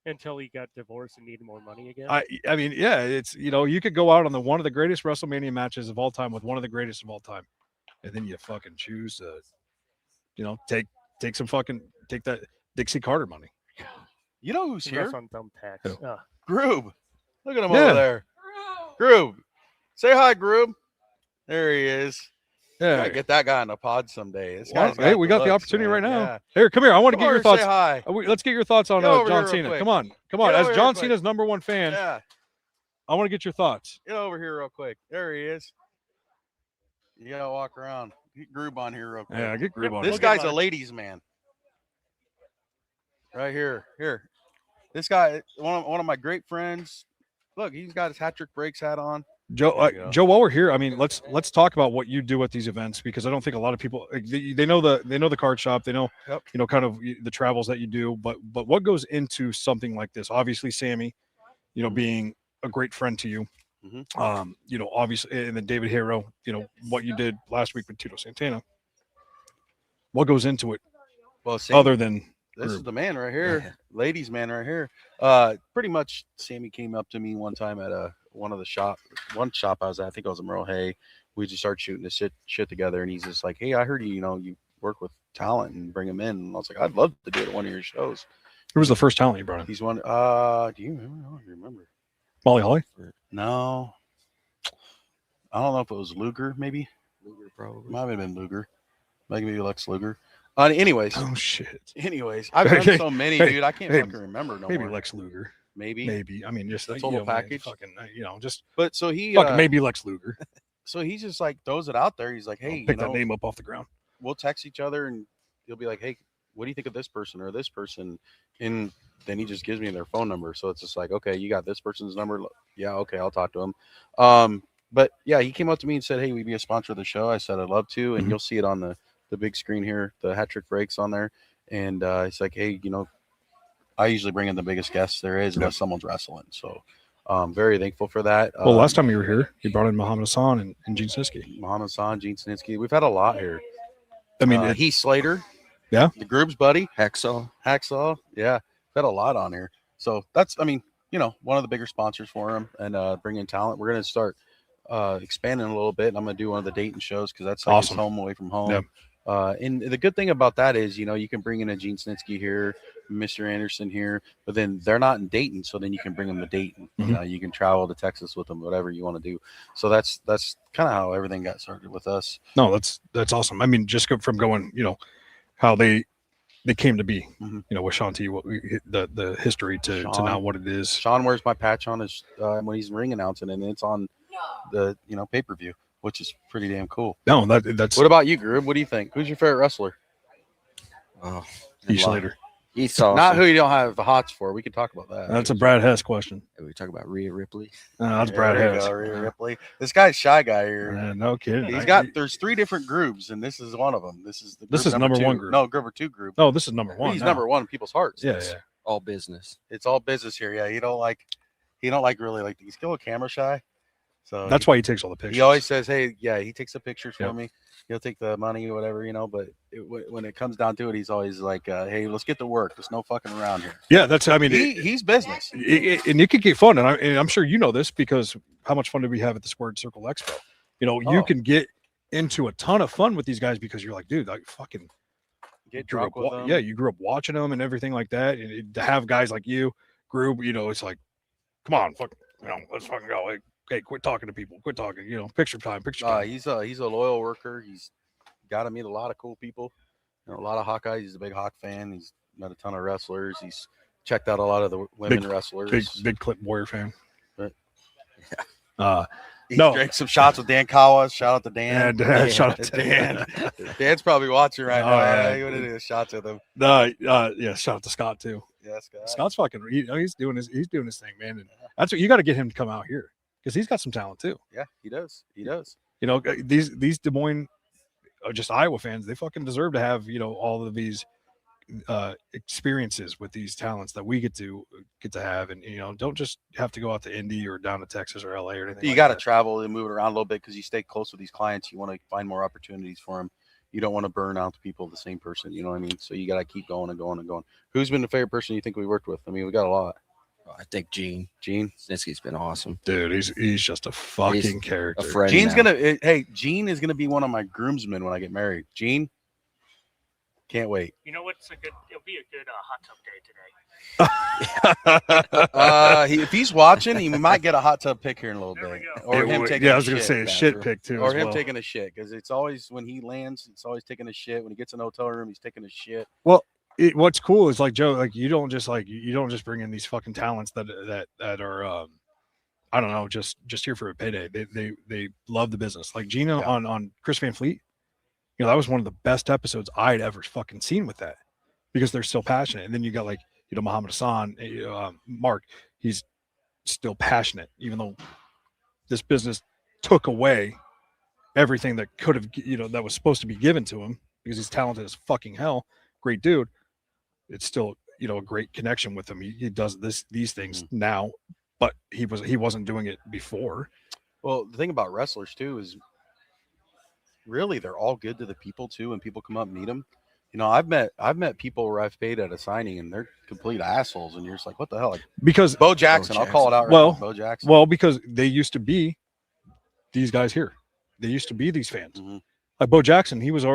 Until he got divorced and needed more money again. I mean, yeah, it's you could go out on one of the greatest WrestleMania matches of all time with one of the greatest of all time, and then you fucking choose to, take that Dixie Carter money. You know who's here? On thumbtacks. Who? Groob. Look at him over there. Groob. Say hi, Groob. There he is. Yeah. Gotta get that guy on the pod someday. This Well, guy's hey, we got the looks, opportunity man. right now. Yeah. Here, come here. I want to Come get your over, thoughts. say hi. Let's get your thoughts on Get over John here real Cena. quick. Come on. Get over As here John real quick. Cena's number one fan, Yeah. I want to get your thoughts. Get over here real quick. There he is. You gotta walk around. Get Groob on here real quick. Yeah, get Groob on. This here. guy's a ladies' man. Right here. Here. This guy, one of my great friends. Look, he's got his hat trick breaks hat on. Joe, Joe, while we're here, I mean, let's talk about what you do at these events, because I don't think a lot of people they know the card shop, they know kind of the travels that you do, but what goes into something like this? Obviously, Sammy, being a great friend to you, obviously, and then David Hero, what you did last week with Tito Santana. What goes into it? Well, Sammy, other than this is the man right here, ladies' man right here. Pretty much, Sammy came up to me one time at one shop I was at. I think I was in Merle Hay. We just started shooting this shit together, and he's just like, "Hey, I heard you work with talent and bring him in." And I was like, "I'd love to do it at one of your shows." Who was the first talent you brought in? He's one. Do you remember? I don't remember. Molly Holly? No. I don't know if it was Luger, maybe. Luger probably. Might have been Luger. Maybe Lex Luger. Anyways. Oh shit. Anyways, I've done so many, dude. I can't fucking remember no maybe more. Lex Luger. Maybe. I mean, just like, total you know, package. Fucking, you know, just. But so he fucking maybe Lex Luger. So he just like throws it out there. He's like, hey, Pick that name up off the ground. We'll text each other, and he'll be like, hey, what do you think of this person or this person? And then he just gives me their phone number. So it's just like, okay, you got this person's number. Yeah, okay, I'll talk to him. But yeah, he came up to me and said, hey, we'd be a sponsor of the show. I said, I'd love to. And you'll see it on the big screen here, the Hat Trick Breaks on there. And it's like, hey, you know, I usually bring in the biggest guests there is unless someone's wrestling. So I'm very thankful for that. Well, last time you were here, you brought in Muhammad Hassan and Gene Snitsky. Muhammad Hassan, Gene Snitsky. We've had a lot here. I mean, Heath Slater. Yeah. The Group's buddy. Hacksaw. Yeah. We've had a lot on here. So that's, I mean, you know, one of the bigger sponsors for him and bringing talent. We're going to start expanding a little bit. And I'm going to do one of the Dayton shows because that's like awesome. home away from home. Yep. And the good thing about that is, you know, you can bring in a Gene Snitsky here, Mr. Anderson here, but then they're not in Dayton. So then you can bring them to Dayton. You can travel to Texas with them, whatever you want to do. So that's kind of how everything got started with us. No, that's awesome. I mean, just from going, you know, how they came to be, you know, with Sean T, the history to now what it is. Sean wears my patch on his when he's ring announcing, and it's on the, you know, pay-per-view, which is pretty damn cool. No, that's. What about you, Groove? What do you think? Who's your favorite wrestler? Oh, Heath Slater. Heath awesome. Not who you don't have the hots for. We can talk about that. That's a Brad Hess question. We talk about Rhea Ripley. That's Brad Hess. Rhea Ripley. This guy's shy guy here. No kidding. There's 3 different groups, and this is one of them. This is number 2. one group. No, number 2 group. Oh, this is number 1. He's number 1 in people's hearts. Yeah, It's yeah. All business. It's all business here. Yeah, he don't like really he's still a camera shy. So that's why he takes all the pictures. He always says, hey, yeah, he takes the pictures for me. He'll take the money or whatever, you know, but when it comes down to it, he's always like, hey, let's get to work. There's no fucking around here. Yeah, that's, I mean, he's business. And it could get fun. And I'm sure you know this because how much fun did we have at the Squared Circle Expo? You know, you can get into a ton of fun with these guys because you're like, dude, like fucking get drunk with them. Yeah, you grew up watching them and everything like that. And to have guys like you, Group, you know, it's like, come on, fuck, you know, let's fucking go. Like, hey, quit talking to people. Quit talking. You know, picture time. He's a loyal worker. He's got to meet a lot of cool people. You know, a lot of Hawkeyes. He's a big Hawk fan. He's met a ton of wrestlers. He's checked out a lot of the women wrestlers. Big Clip Warrior fan. But, he drank some shots with Dan Kawas. Shout out to Dan. Shout out to Dan. Dan's probably watching right now. Yeah. You want to do shots with him? Yeah. Shout out to Scott too. Yeah, Scott. Scott's fucking. He's doing his thing, man. And that's what you got to get him to come out here because he's got some talent too. Yeah, he does. He does. You know, these Des Moines, just Iowa fans, they fucking deserve to have, you know, all of these experiences with these talents that we get to have, and you know, don't just have to go out to Indy or down to Texas or LA or anything. You got to travel and move it around a little bit because you stay close with these clients. You want to find more opportunities for them. You don't want to burn out the people the same person. You know what I mean? So you got to keep going and going and going. Who's been the favorite person you think we worked with? I mean, we got a lot. I think Gene Snitsky's been awesome, dude. He's just a fucking character. A friend. Gene is gonna be one of my groomsmen when I get married. Gene, can't wait. You know what's it'll be a good hot tub day today. If he's watching, he might get a hot tub pick here in a little bit, or him taking. Yeah, I was gonna say a shit pick too, or him taking a shit because it's always when he lands, it's always taking a shit. When he gets in a hotel room, he's taking a shit. Well. What's cool is like Joe, like you don't just bring in these fucking talents that are I don't know, just here for a payday. They love the business. Like Gina on Chris Van Fleet, you know, that was one of the best episodes I'd ever fucking seen with that because they're still passionate. And then you got like, you know, Muhammad Hassan, Mark, he's still passionate, even though this business took away everything that could have, you know, that was supposed to be given to him because he's talented as fucking hell. Great dude. It's still, you know, a great connection with him. He does these things now, but he wasn't doing it before. Well, the thing about wrestlers too is really they're all good to the people too. When people come up and meet them, you know, I've met people where I've paid at a signing and they're complete assholes, and you're just like, what the hell? Like, because Bo Jackson, I'll call it out. Bo Jackson. Well, because they used to be these guys here. They used to be these fans. Like Bo Jackson, he was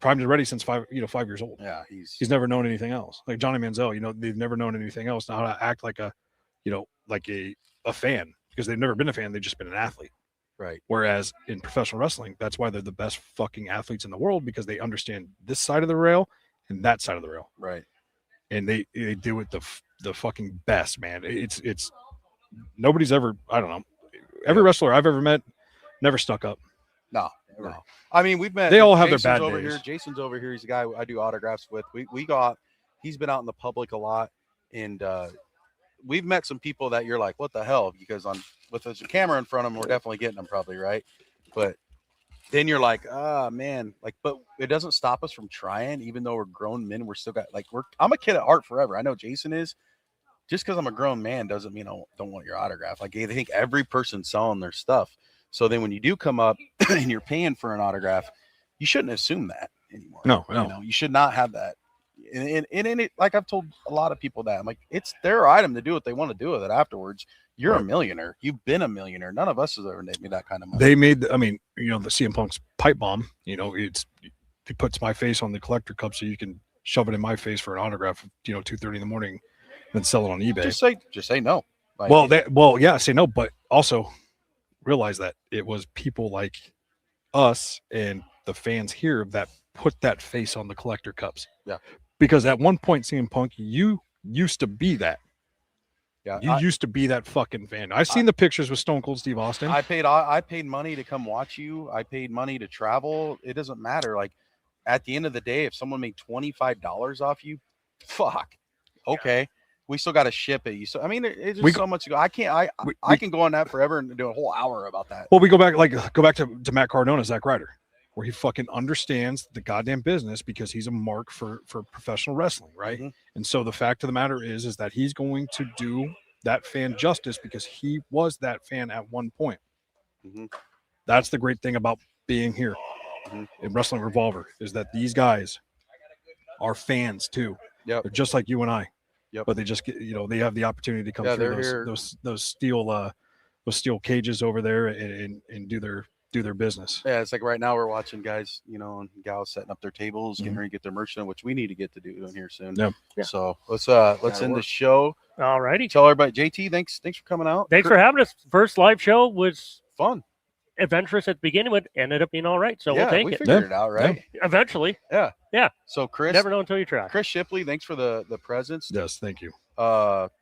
primed and ready since 5 years old. Yeah, he's never known anything else. Like Johnny Manziel, you know, they've never known anything else. Now how to act like a, you know, like a fan because they've never been a fan. They've just been an athlete. Right. Whereas in professional wrestling, that's why they're the best fucking athletes in the world, because they understand this side of the rail and that side of the rail. Right. And they do it the fucking best, man. It's nobody's ever, I don't know, every wrestler I've ever met never stuck up. No. I mean, we've met. They all have Jason's their bad over days. here. Jason's over here. He's a guy I do autographs with. He's been out in the public a lot, and we've met some people that you're like, what the hell? Because with a camera in front of them, we're definitely getting them probably, right? But then you're like, man, like, but it doesn't stop us from trying, even though we're grown men. We're still got I'm a kid at heart forever. I know Jason is. Just because I'm a grown man doesn't mean I don't want your autograph. Like, I think every person's selling their stuff. So then when you do come up and you're paying for an autograph, you shouldn't assume that anymore. No. You should not have that. And it, like I've told a lot of people that, I'm like, it's their item to do what they want to do with it afterwards. You're a millionaire. You've been a millionaire. None of us has ever made me that kind of money. They made, the CM Punk's pipe bomb, he puts my face on the collector cup so you can shove it in my face for an autograph, 2:30 in the morning, and then sell it on eBay. Just say no. Like, say no, but also realize that it was people like us and the fans here that put that face on the collector cups. Yeah. Because at one point, CM Punk, you used to be that. Yeah. You used to be that fucking fan. I've seen the pictures with Stone Cold Steve Austin. I paid money to come watch you. I paid money to travel. It doesn't matter. Like, at the end of the day, if someone made $25 off you, fuck. Okay. We still got to ship it. So, I mean, it's just so much to go. I can go on that forever and do a whole hour about that. Well, we go back to Matt Cardona, Zack Ryder, where he fucking understands the goddamn business because he's a mark for professional wrestling, right? Mm-hmm. And so the fact of the matter is that he's going to do that fan justice because he was that fan at one point. Mm-hmm. That's the great thing about being here in Wrestling Revolver, is that these guys are fans too. Yep. They're just like you and I. Yep. But they just get, they have the opportunity to come through those steel cages over there and do their business. Yeah, it's like right now we're watching guys, and gals setting up their tables, getting ready to get their merch done, which we need to get to do in here soon. Yeah. So let's end the show. All righty. Tell everybody, JT, thanks for coming out. Thanks for having us. First live show was fun. Adventurous at the beginning, but ended up being all right. So we'll take we it. figured it out, right? Yeah. Eventually. Yeah. Yeah. So Chris, never know until you try. Chris Shipley, thanks for the presents. Yes, thank you.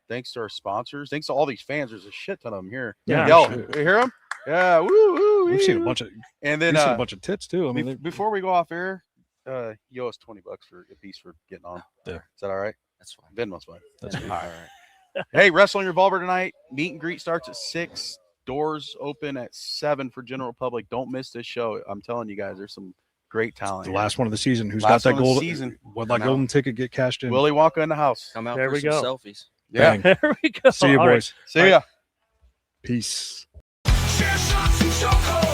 Thanks to our sponsors. Thanks to all these fans. There's a shit ton of them here. Yeah. You hear them? Yeah. Woo woo. We've seen a bunch of, and then we've seen a bunch of tits too. I mean, before we go off air, you owe us $20 for a piece for getting on. Yeah. Is that all right? That's fine. Venmo's fine. That's all right. Hey, Wrestling Revolver tonight. Meet and greet starts at 6. Doors open at 7 for general public. Don't miss this show. I'm telling you guys, there's some great talent. The here. last one of the season. Who's Last got that one of the gold season? Would that golden ticket get cashed in? Willie Wonka in the house. Come out There for we some go. selfies. Yeah. There we go. See you, All right. boys. See ya. Peace. Chair shots and chokeholds.